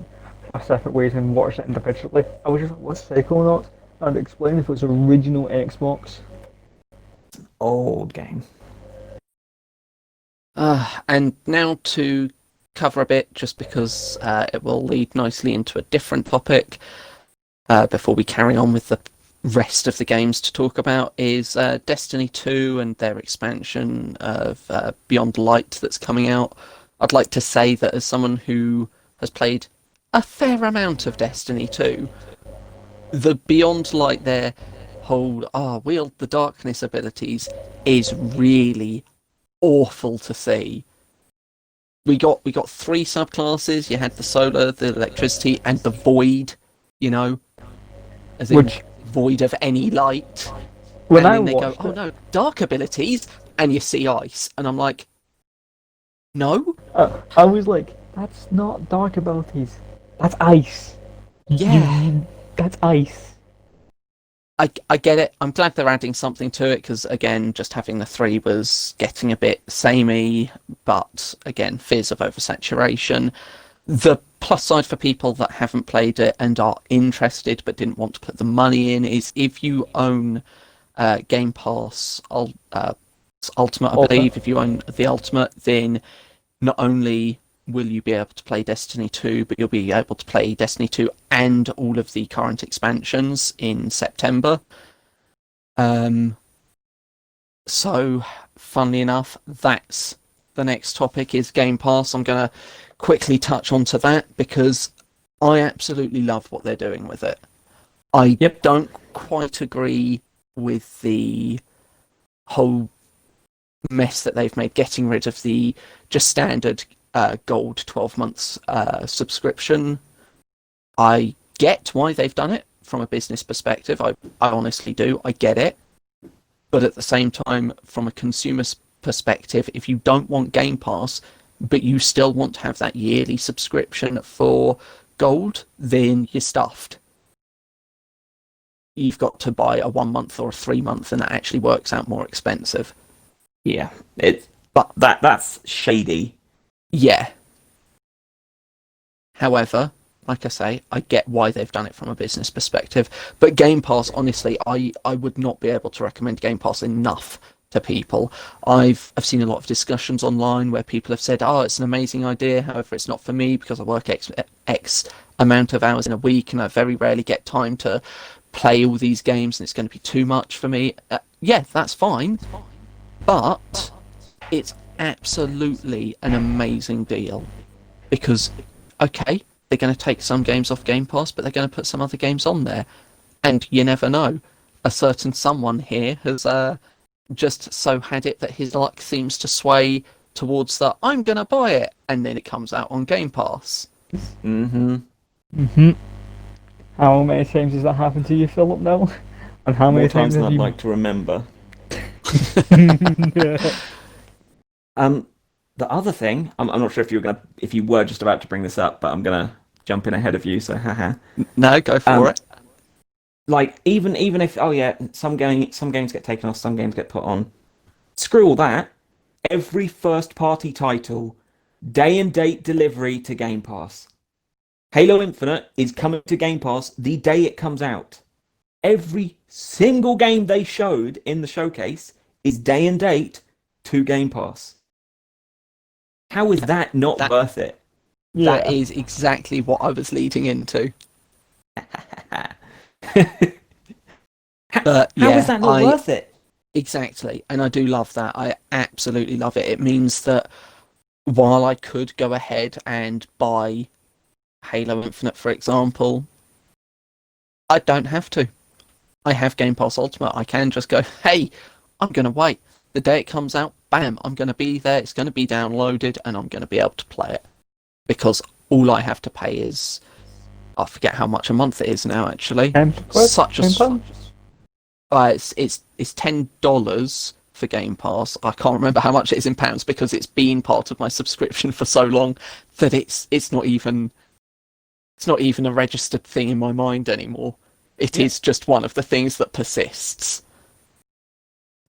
our separate ways and watched it individually, I was just like, what's Psychonauts? And explain if it was original Xbox. Old game. And now to cover a bit, just because it will lead nicely into a different topic before we carry on with the rest of the games to talk about, is Destiny 2 and their expansion of Beyond Light that's coming out. I'd like to say that as someone who has played a fair amount of Destiny 2, the Beyond Light there wield the darkness abilities is really awful to see. We got 3 subclasses. You had the solar, the electricity, and the void, as in Which, void of any light. when And I then they go, watched oh it, no, dark abilities, and you see ice. And I'm like, no? I was like, That's not dark abilities. That's ice. Yeah. That's ice. I get it. I'm glad they're adding something to it because, again, just having the 3 was getting a bit samey, but again, fears of oversaturation. The plus side for people that haven't played it and are interested but didn't want to put the money in is if you own Game Pass Ultimate, I Ultimate. believe, if you own the Ultimate, then not only will you be able to play Destiny 2, but you'll be able to play Destiny 2 and all of the current expansions in September. So, funnily enough, that's the next topic is Game Pass. I'm going to quickly touch onto that because I absolutely love what they're doing with it. I Yep. don't quite agree with the whole mess that they've made getting rid of the just standard gold 12 months subscription. I get why they've done it from a business perspective. I honestly do. I get it. But at the same time, from a consumer's perspective, if you don't want Game Pass, but you still want to have that yearly subscription for gold, then you're stuffed. You've got to buy a 1 month or a 3 month, and that actually works out more expensive. Yeah, But that's shady. yeah. However, like I say, I get why they've done it from a business perspective. But Game Pass, honestly, I would not be able to recommend Game Pass enough to people. I've seen a lot of discussions online where people have said, "Oh, it's an amazing idea. However, it's not for me because I work X amount of hours in a week and I very rarely get time to play all these games, and it's going to be too much for me." Yeah, that's fine, but it's absolutely an amazing deal because, okay, they're going to take some games off Game Pass, but they're going to put some other games on there, and you never know. A certain someone here has just so had it that his luck seems to sway towards the "I'm going to buy it," and then it comes out on Game Pass. Mm-hmm. How many times has that happened to you, Philip, now? And how More many times times than have I'd you... like to remember. The other thing, I'm not sure if you were just about to bring this up, but I'm gonna jump in ahead of you. So, haha. No, go for it. Like even if some games get taken off, some games get put on. Screw all that. Every first party title, day and date delivery to Game Pass. Halo Infinite is coming to Game Pass the day it comes out. Every single game they showed in the showcase is day and date to Game Pass. How is that not That- worth it? That Yeah. is exactly what I was leading into. But How yeah, is that not worth it? exactly, and I do love that. I absolutely love it. It means that while I could go ahead and buy Halo Infinite, for example, I don't have to. I have Game Pass Ultimate. I can just go, hey, I'm going to wait. The day it comes out, bam, I'm going to be there. It's going to be downloaded, and I'm going to be able to play it. Because all I have to pay is, I forget how much a month it is now, actually. £10? Such a £10? it's $10 for Game Pass. I can't remember how much it is in pounds because it's been part of my subscription for so long that it's not even a registered thing in my mind anymore. It is just one of the things that persists.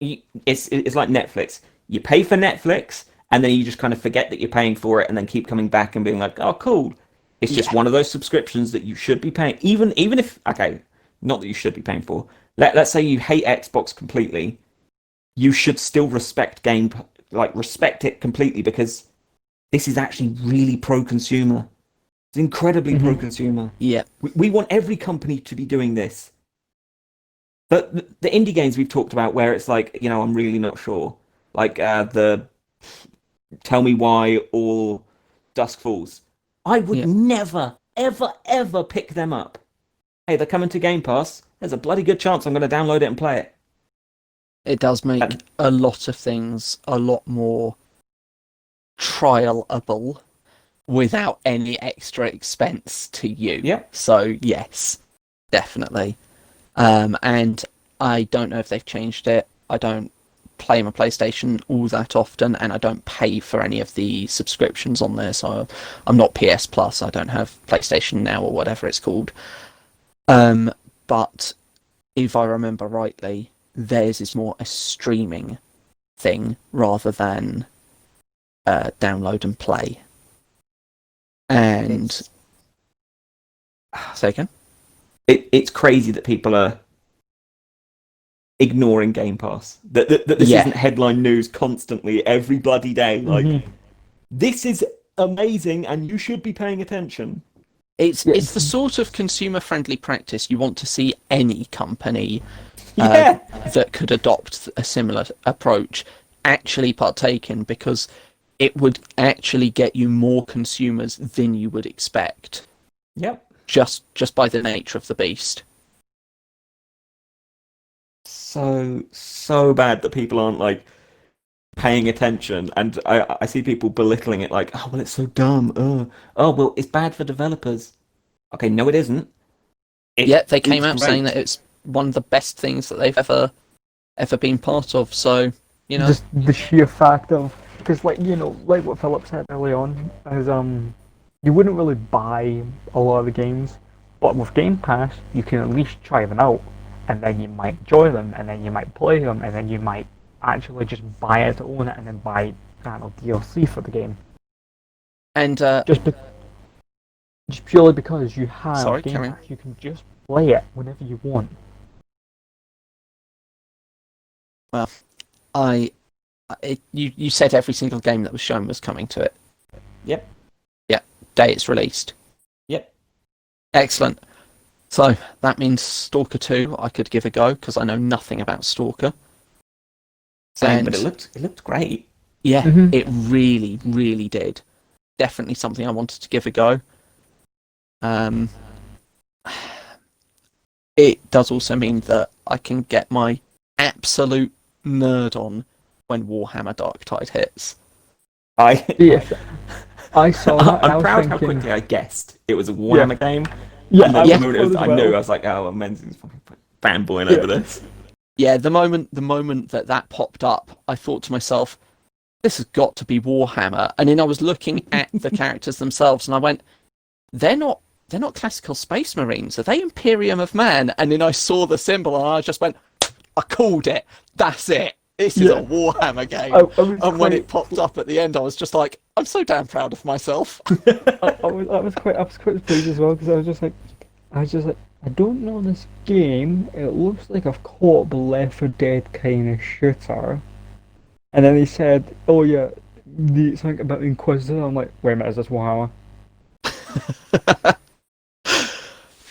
It's like Netflix. You pay for Netflix, and then you just kind of forget that you're paying for it, and then keep coming back and being like, "Oh, cool." It's just one of those subscriptions that you should be paying, even if not that you should be paying for. Let's say you hate Xbox completely, you should still respect respect it completely because this is actually really pro-consumer. It's incredibly pro-consumer. Yeah. We want every company to be doing this. But the indie games we've talked about where it's like, I'm really not sure. Like the Tell Me Why or Dusk Falls. I would never, ever, ever pick them up. Hey, they're coming to Game Pass. There's a bloody good chance I'm going to download it and play it. It does make a lot of things a lot more trialable without any extra expense to you. Yeah. So yes, definitely. And I don't know if they've changed it. I don't play my PlayStation all that often, and I don't pay for any of the subscriptions on there. So I'm not PS Plus. I don't have PlayStation Now or whatever it's called. But if I remember rightly, theirs is more a streaming thing rather than download and play. And say again. It's crazy that people are ignoring Game Pass. That this isn't headline news constantly every bloody day. Like, this is amazing, and you should be paying attention. It's the sort of consumer-friendly practice you want to see any company that could adopt a similar approach actually partake in, because it would actually get you more consumers than you would expect. Yep. Just by the nature of the beast. So bad that people aren't like paying attention, and I see people belittling it like, oh well, it's so dumb. Oh well, it's bad for developers. Okay, no, it isn't. They came out saying that it's one of the best things that they've ever been part of. So just the sheer fact of, because like what Philip said early on, is you wouldn't really buy a lot of the games, but with Game Pass you can at least try them out, and then you might enjoy them, and then you might play them, and then you might actually just buy it to own it, and then buy DLC for the game. And just purely because you have Sorry, Game carry Pass, you can just play it whenever you want. Well, you said every single game that was shown was coming to it. Yep. Yeah, day it's released. Yep. Excellent. So that means Stalker 2 I could give a go, because I know nothing about Stalker. Same, but it looked great. Yeah, It really, really did. Definitely something I wanted to give a go. It does also mean that I can get my absolute nerd on when Warhammer Darktide hits. I saw that. I'm proud how quickly I guessed it was a Warhammer game. Yeah, and then the moment I knew, I was like, oh, Menzies fanboying over this. Yeah, the moment that popped up, I thought to myself, this has got to be Warhammer. And then I was looking at the characters themselves, and I went, they're not classical Space Marines. Are they Imperium of Man? And then I saw the symbol, and I just went, I called it. That's it. This is a Warhammer game. And when it popped up at the end, I was just like, I'm so damn proud of myself. I was quite pleased as well, because I was just like, I don't know this game. It looks like a co-op Left 4 Dead kind of shooter. And then he said, oh yeah, something about Inquisitor. I'm like, wait a minute, is this Warhammer?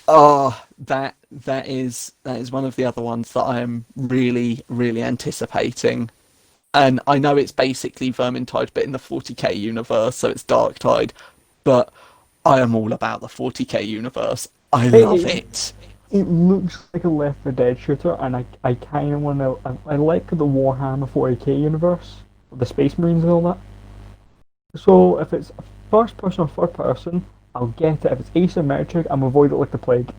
Oh, that is one of the other ones that I am really, really anticipating. And I know it's basically Vermintide, but in the 40k universe, so it's Darktide. But I am all about the 40k universe. I love it. It looks like a Left 4 Dead shooter, and I kind of want to. I like the Warhammer 40k universe, the Space Marines and all that. So if it's first person or third person, I'll get it. If it's asymmetric, I'm avoid it like the plague.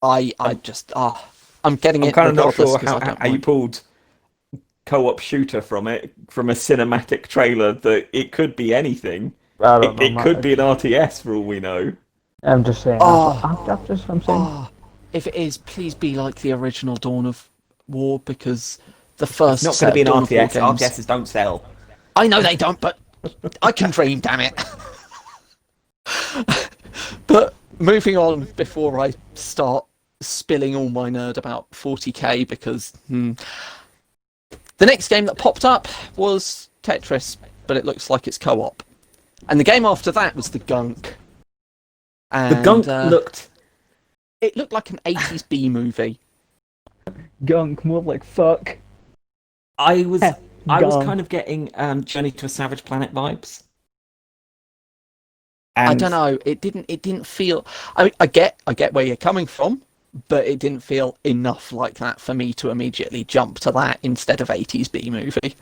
I'm getting it. I'm kind of not sure how you pulled co-op shooter from a cinematic trailer. That it could be anything. I don't know, it could be an RTS for all we know. I'm just saying. I'm saying. If it is, please be like the original Dawn of War, because the first. It's not going to be an RTS. RTSs don't sell. I know they don't, but I can dream. Damn it. But moving on, before I start spilling all my nerd about 40k, because the next game that popped up was Tetris, but it looks like it's co-op. And the game after that was the Gunk. And, the Gunk looked... It looked like an 80s B movie. Gunk, more like fuck. I was kind of getting Journey to a Savage Planet vibes. And I don't know. It didn't feel. I get where you're coming from, but it didn't feel enough like that for me to immediately jump to that instead of 80s B movie.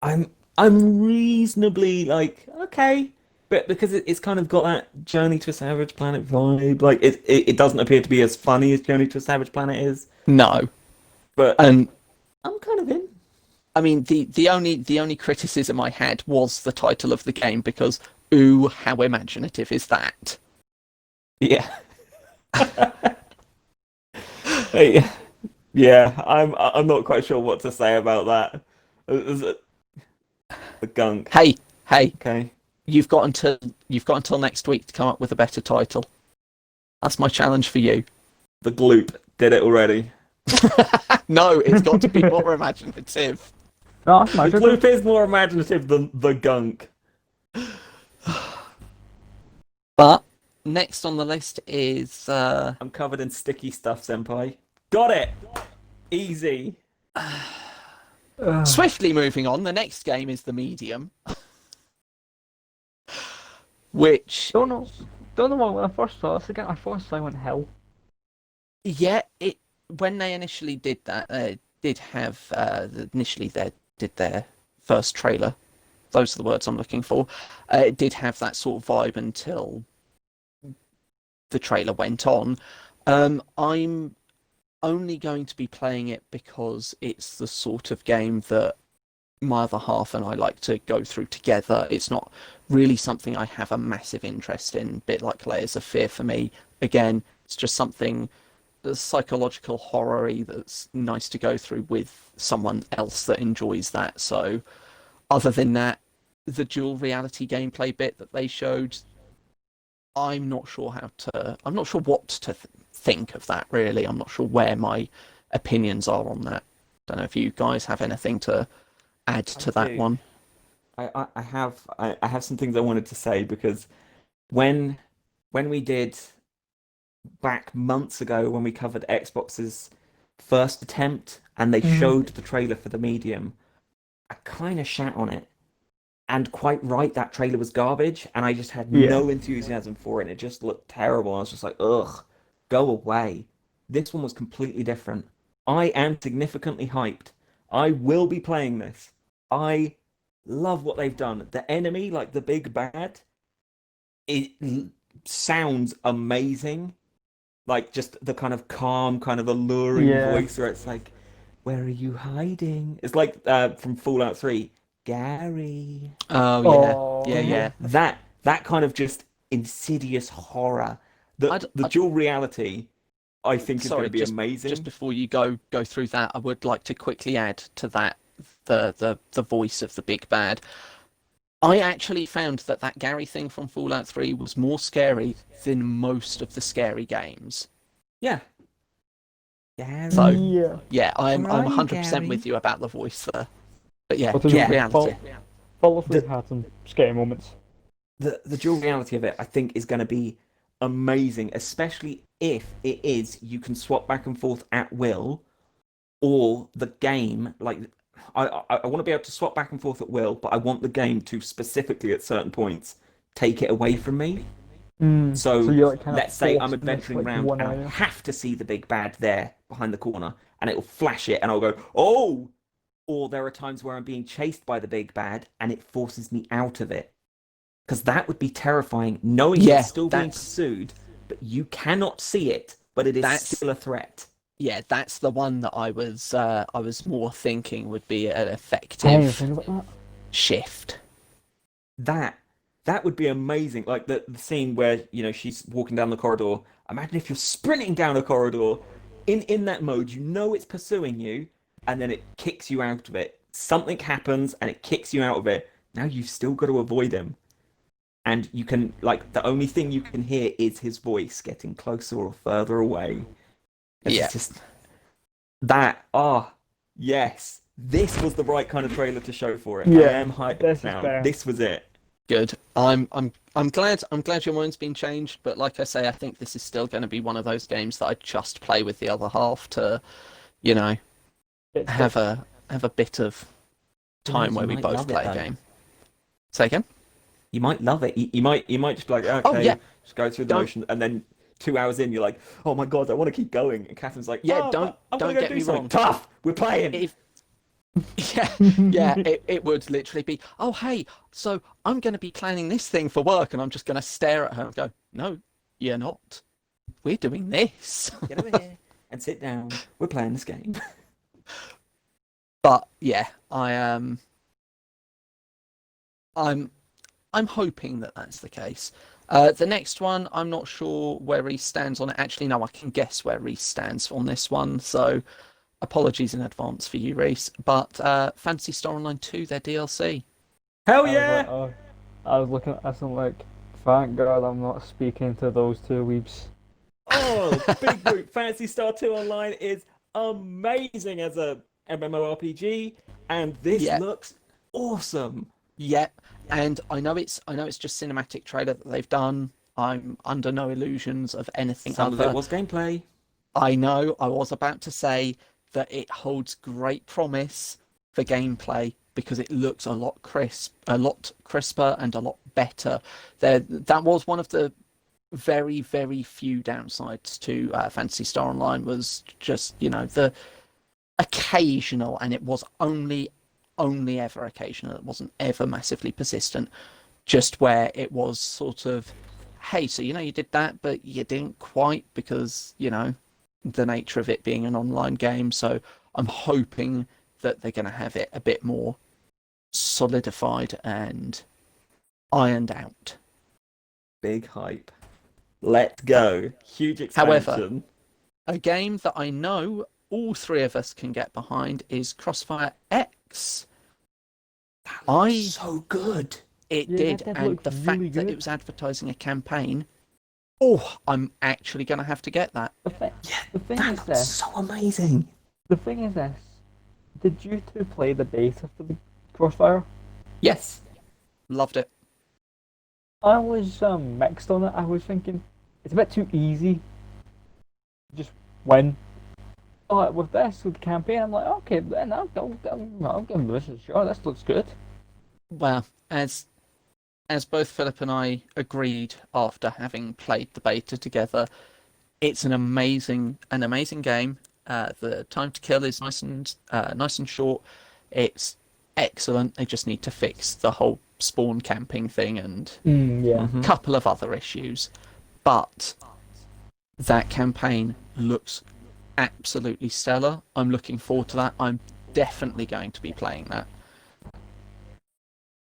I'm reasonably like, okay, but because it's kind of got that Journey to a Savage Planet vibe. Like it doesn't appear to be as funny as Journey to a Savage Planet is. No, but and I'm kind of in. I mean, the only criticism I had was the title of the game because, ooh, how imaginative is that? Yeah. Hey, yeah, I'm not quite sure what to say about that. Is it the gunk? Hey, hey, Okay. you've got until you've got until next week to come up with a better title. That's my challenge for you. The gloop did it already. No, it's got to be more imaginative. No, that's The imaginative. gloop is more imaginative than the gunk. But next on the list is I'm covered in sticky stuff, senpai. Got it. Easy. swiftly moving on. The next game is the Medium, which Don't know. Don't know why when I first saw this again, I thought Silent Hill. yeah, it when they initially did that, they did have initially they did their first trailer. Those are the words I'm looking for. It did have that sort of vibe until the trailer went on. I'm only going to be playing it because it's the sort of game that my other half and I like to go through together. It's not really something I have a massive interest in, a bit like Layers of Fear for me. Again, it's just something psychological horror-y that's nice to go through with someone else that enjoys that. So other than that, the dual reality gameplay bit that they showed, I'm not sure what to think of that really. I'm not sure where my opinions are on that. Don't know if you guys have anything to add I to that do. one. I have some things I wanted to say because when when we did back months ago when we covered Xbox's first attempt and they Mm. showed the trailer for the Medium, I kind of shat on it. And quite right, that trailer was garbage, and I just had Yeah. no enthusiasm for it, and it just looked terrible. I was just like, ugh, go away. This one was completely different. I am significantly hyped. I will be playing this. I love what they've done. The enemy, like the big bad, it sounds amazing. Like just the kind of calm, kind of alluring Yeah. voice where it's like, where are you hiding? It's like from Fallout 3, Gary. Oh yeah, yeah, Oh. yeah. That kind of just insidious horror. The I'd dual reality, I think, is going sorry, to be just amazing. before you go through that, I would like to quickly add to that the voice of the big bad. I actually found that that Gary thing from Fallout 3 was more scary than most of the scary games. Yeah, So, Gary, Yeah. yeah, I'm where I'm are you, 100% with Gary? you about the voice there. But yeah, But to be dual Yeah, fair, reality. Fallout 3 the had some scary moments. the dual reality of it, I think, is going to be amazing, especially if it is you can swap back and forth at will, or the game like I want to be able to swap back and forth at will, but I want the game to specifically at certain points take it away from me. So So you're like kind of let's say I'm forced in this adventuring like around one and I area. have to see the big bad there behind the corner, and it will flash it, and I'll go, oh! Or there are times where I'm being chased by the big bad, and it forces me out of it. Because that would be terrifying, knowing you're Yeah, still being that's pursued, but you cannot see it, but it is that's still a threat. yeah, that's the one that I was more thinking would be an I didn't even effective think about that. shift. That that would be amazing. Like the scene where, she's walking down the corridor. Imagine if you're sprinting down a corridor in that mode, you know it's pursuing you, and then it kicks you out of it. Something happens and it kicks you out of it. Now you've still got to avoid him. And you can like the only thing you can hear is his voice getting closer or further away. Yeah, It's just that yes. This was the right kind of trailer to show for it. I Yeah, am hyped this is now. better. This was it. good. I'm glad your mind's been changed, but like I say, I think this is still going to be one of those games that I just play with the other half to, you know, It's have different. a bit of Who time knows? You where we might both love it play a though. game. Say again? You might love it. You might just be like, Oh yeah, okay, just go through the don't motion, and then 2 hours in, you're like, oh my god, I want to keep going. And Catherine's like, yeah, oh, don't but I want to don't go get do me something wrong. tough. We're playing. If yeah, yeah, it would literally be, oh hey, so I'm going to be planning this thing for work, and I'm just going to stare at her and go, no, you're not. We're doing this. Get over here and sit down. We're playing this game. But yeah, I'm I'm hoping that that's the case. The next one, I'm not sure where Reese stands on it. Actually, no, I can guess where Reese stands on this one. So apologies in advance for you, Reese. But Fantasy Star Online 2, their DLC. Hell I was like, yeah! oh, I was looking at this and like, thank God I'm not speaking to those two weeps. Oh, big boot. Fantasy Star 2 Online is amazing as a MMORPG, and this Yeah, looks awesome. yeah. And I know it's just cinematic trailer that they've done. I'm under no illusions of anything Some of it other. was gameplay. I know I was about to say that it holds great promise for gameplay because it looks a lot crisper and a lot better. That was one of the very, very few downsides to Fantasy Star Online was just, the occasional, and it was only ever occasional. It wasn't ever massively persistent. Just where it was sort of, hey, so you did that, but you didn't quite because the nature of it being an online game. So I'm hoping that they're going to have it a bit more solidified and ironed out. Big hype. Let's go. Huge However, expansion. a game that I know all three of us can get behind is Crossfire X. So good. It Yeah, did, that did and look the really fact that it good. was advertising a campaign, oh, I'm actually going to have to get that. Yeah, The thing that is looks this. so amazing. The thing is this. Did you two play the beta for the Crossfire? Yes, loved it. I was mixed on it. I was thinking it's a bit too easy. Just win. Oh, with this with the campaign, I'm like, okay, then I'll give this a shot. This looks good. Well, as both Philip and I agreed after having played the beta together, it's an amazing game. The time to kill is nice and short. It's excellent. They just need to fix the whole spawn camping thing and Yeah. a couple of other issues. But that campaign looks absolutely stellar. I'm looking forward to that. I'm definitely going to be playing that.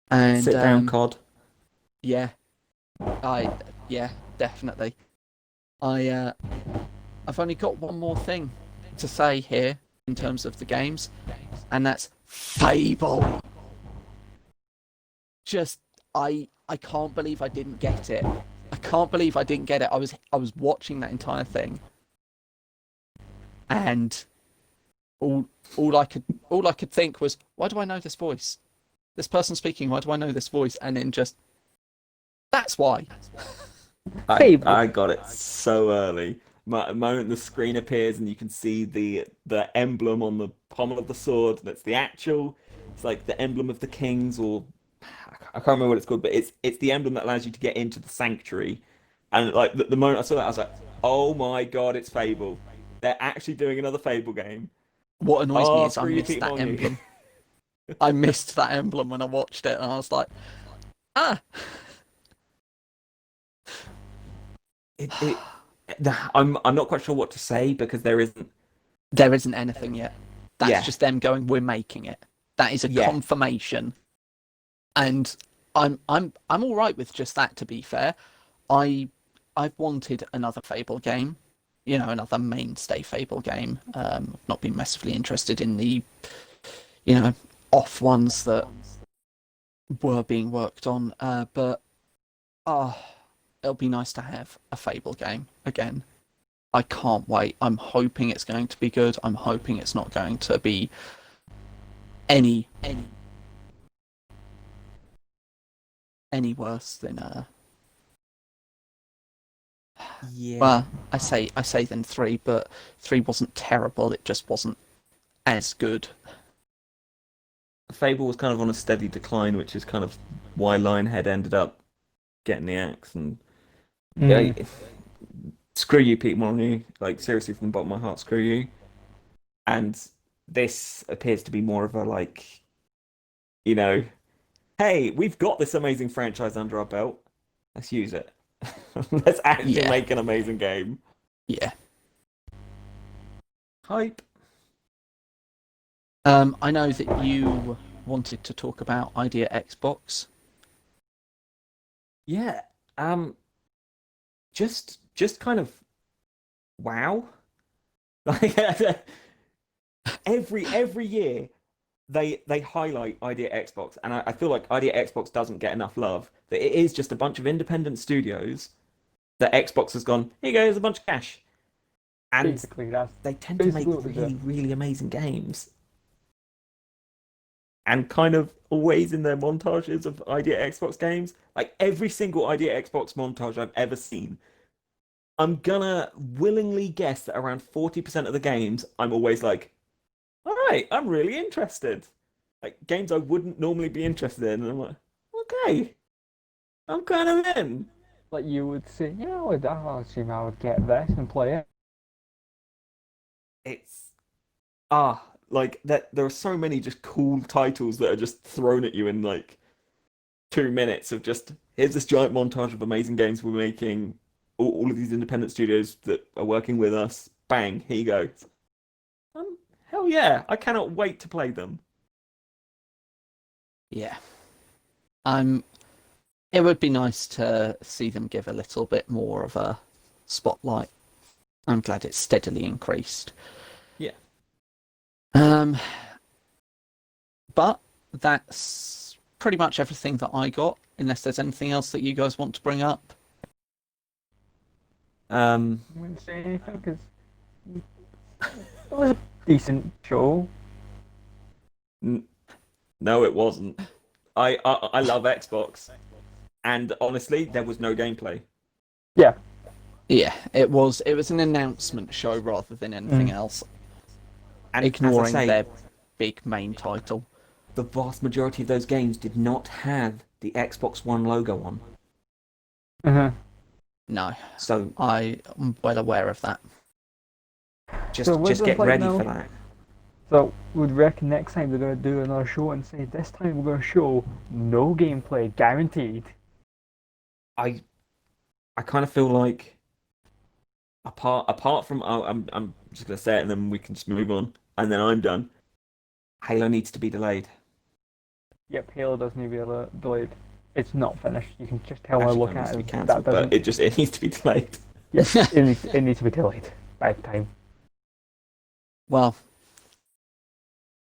And Sit down, COD. yeah, I yeah, definitely. I I've only got one more thing to say here in terms of the games, and that's Fable. Just I can't believe I didn't get it. I can't believe I didn't get it. I was watching that entire thing, and all all I could think was, why do I know this voice? This person speaking, why do I know this voice? And then just that's why. Fable. I got it so early. The moment the screen appears and you can see the emblem on the pommel of the sword, that's the actual. It's like the emblem of the kings, or I can't remember what it's called, but it's the emblem that allows you to get into the sanctuary. And like the moment I saw that, I was like, "Oh my God, it's Fable! They're actually doing another Fable game." What annoys me Oh, is I screw you, missed Pete that Molyneux. emblem. I missed that emblem when I watched it, and I was like, ah, it, I'm not quite sure what to say because there isn't. there isn't anything yet. That's Yeah, just them going, we're making it. That is a yeah. confirmation, and I'm all right with just that. To be fair, I I've wanted another Fable game, another mainstay Fable game. I've not been massively interested in the you know off ones that were being worked on, but oh, it'll be nice to have a Fable game again. I can't wait. I'm hoping it's going to be good. I'm hoping it's not going to be any worse than Yeah. well, I say than three, but three wasn't terrible. It just wasn't as good. Fable was kind of on a steady decline, which is kind of why Lionhead ended up getting the axe. And yeah, Mm. screw you, Pete Molyneux. Like seriously, from the bottom of my heart, screw you. And this appears to be more of a like, you know, hey, we've got this amazing franchise under our belt. Let's use it. Let's actually Yeah, make an amazing game. yeah. Hype. I know that you wanted to talk about Idea Xbox. Yeah. Um. Just kind of wow. Like every year they highlight Idea Xbox, and I feel like Idea Xbox doesn't get enough love. That it is just a bunch of independent studios that Xbox has gone, here goes a bunch of cash, and Basically, that's they tend to make basically what they do. really, really amazing games. And kind of always in their montages of Idea Xbox games, like every single Idea Xbox montage I've ever seen, I'm gonna willingly guess that around 40% of the games, I'm always like, all right, I'm really interested. Like games I wouldn't normally be interested in, and I'm like, okay, I'm kind of in. Like you would say, yeah, I would assume I would get this and play it. It's like that. There are so many just cool titles that are just thrown at you in like 2 minutes of just here's this giant montage of amazing games we're making. All of these independent studios that are working with us. Bang, here you go. Hell yeah, I cannot wait to play them. Yeah. I'm It would be nice to see them give a little bit more of a spotlight. I'm glad it's steadily increased. Yeah. Um, but that's pretty much everything that I got, unless there's anything else that you guys want to bring up. I wouldn't say anything because it was a decent show. No, it wasn't. I love Xbox, and honestly, there was no gameplay. Yeah. Yeah, it was an announcement show rather than anything else, And as I ignoring say, their big main title. the vast majority of those games did not have the Xbox One logo on. Uh-huh. No, So I'm well aware of that. just So what just does get like ready now? for that. So would reckon next time they're gonna do another show and say this time we're gonna show no gameplay guaranteed. I I kind of feel like apart from I'm just gonna say it and then we can just move on and then I'm done. Halo needs to be delayed. Yep, Halo does need to be delayed. It's not finished. You can just tell by Actually, looking kind of needs at to be it that cancelled, but doesn't. it needs to be delayed. Yeah, it needs to be delayed by the time. Well,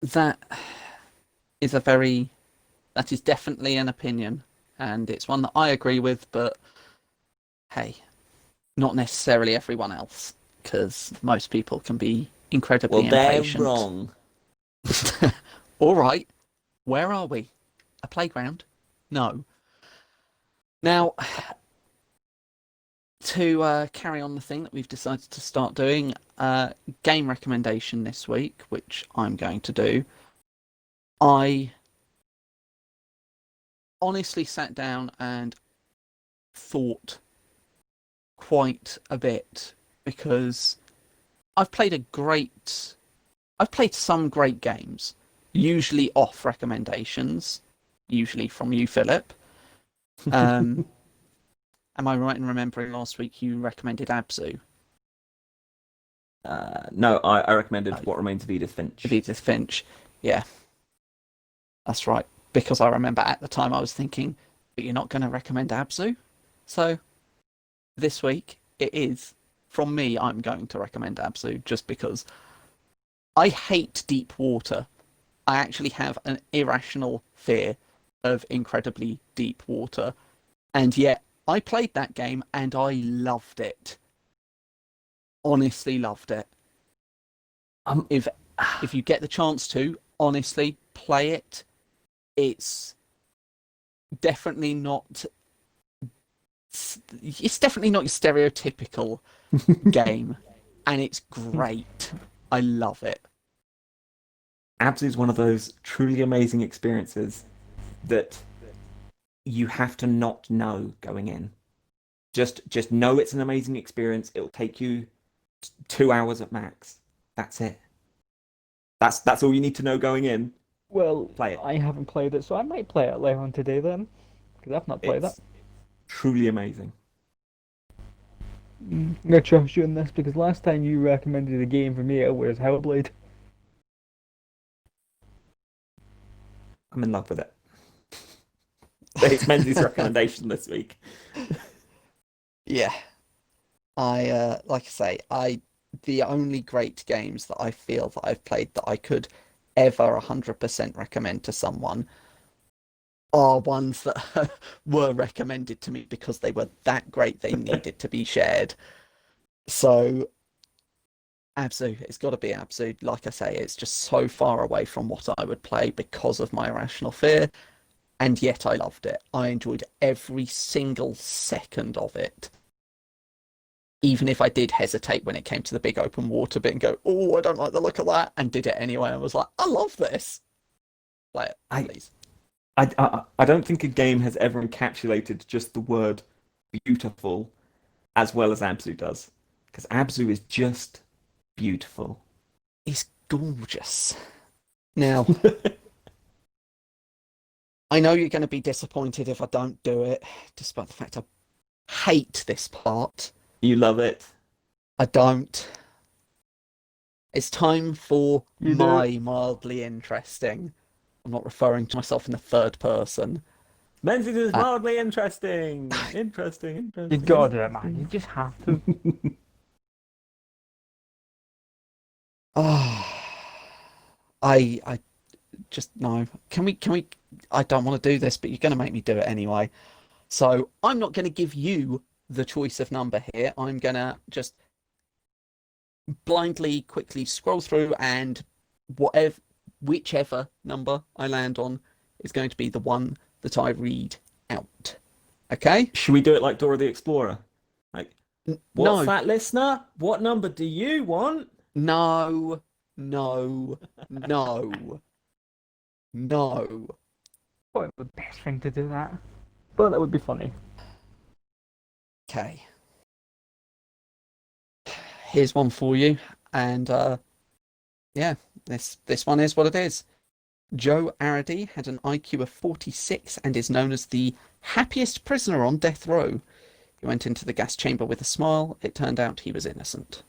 that is a very that is definitely an opinion, and it's one that I agree with, but hey, not necessarily everyone else, because most people can be Well, incredibly they're impatient. wrong. All right, where are we? A playground? No. Now, to carry on the thing that we've decided to start doing, game recommendation this week, which I'm going to do. I honestly sat down and thought quite a bit because I've played I've played some great games, usually off recommendations, usually from you, Philip. Um, am I right in remembering last week you recommended Abzu? No, I recommended Oh, What Remains of Edith Finch. Edith Finch. Yeah, that's right. Because I remember at the time I was thinking, but you're not going to recommend Abzu? So this week it is. From me, I'm going to recommend Abzu just because I hate deep water. I actually have an irrational fear of incredibly deep water. And yet I played that game and I loved it. Honestly loved it. Um, If you get the chance to, honestly, play it. It's definitely not it's definitely not your stereotypical game, and it's great. I love it. Abzu is one of those truly amazing experiences that you have to not know going in. Just know it's an amazing experience. It'll take you 2 hours at max. That's it. That's all you need to know going in. Well, Play it. I haven't played it, so I might play it later on today then, because I've not played it. It's truly amazing. I'm gonna trust you in this because last time you recommended a game for me, it was Hellblade. I'm in love with it. It's Menzies' recommendation this week. Yeah. Like I say, the only great games that I feel that I've played that I could ever 100% recommend to someone are ones that were recommended to me because they were that great they needed to be shared. So Abzu, it's got to be Abzu. Like I say, it's just so far away from what I would play because of my irrational fear, and yet I loved it. I enjoyed every single second of it. Even if I did hesitate when it came to the big open water bit and go, oh, I don't like the look of that, and did it anyway. I was like, I love this. Play it, please. I don't think a game has ever encapsulated just the word beautiful as well as Abzu does. Because Abzu is just beautiful. It's gorgeous. Now, I know you're going to be disappointed if I don't do it, despite the fact I hate this part. You love it. I don't. It's time for You my mildly interesting. I'm not referring to myself in the third person. Menzies is Uh, mildly interesting. Interesting. You gotta do it, man. You just have to. I just no. Can we? I don't want to do this, but you're going to make me do it anyway. So I'm not going to give you the choice of number here. I'm going to just blindly, quickly scroll through, and whichever number I land on is going to be the one that I read out. Okay? Should we do it like Dora the Explorer? Like, what's No, that, listener? What number do you want? no, no, no. Probably the best thing to do that. But that would be funny. Okay. Here's one for you, and yeah, this one is what it is. Joe Arady had an IQ of 46 and is known as the happiest prisoner on death row. He went into the gas chamber with a smile. It turned out he was innocent.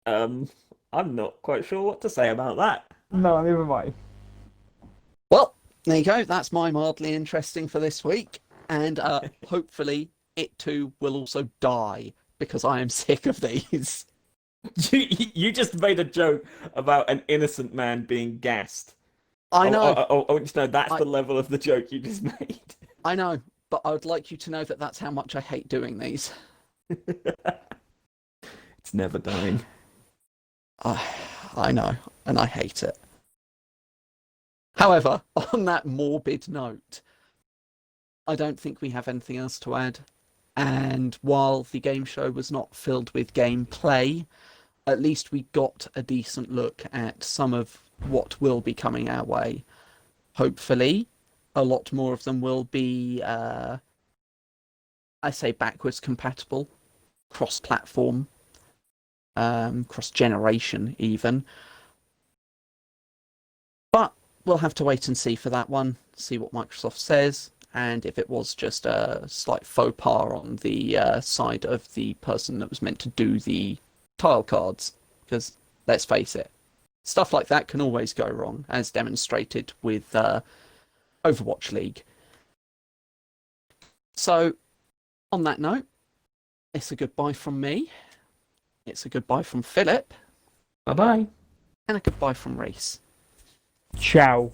I'm not quite sure what to say about that. No, never mind. Well, there you go. That's my mildly interesting for this week, and hopefully it too will also die because I am sick of these. You just made a joke about an innocent man being gassed. I know, I want you to know that's the level of the joke you just made. I know, but I would like you to know that that's how much I hate doing these. It's never dying. I know, and I hate it. However, on that morbid note, I don't think we have anything else to add. And while the game show was not filled with gameplay, at least we got a decent look at some of what will be coming our way. Hopefully, a lot more of them will be, I say backwards compatible, cross-platform, cross-generation even. But we'll have to wait and see for that one, see what Microsoft says, and if it was just a slight faux pas on the side of the person that was meant to do the tile cards. Because, let's face it, stuff like that can always go wrong, as demonstrated with Overwatch League. So, on that note, it's a goodbye from me, it's a goodbye from Philip, Bye-bye. and a goodbye from Reese. Ciao.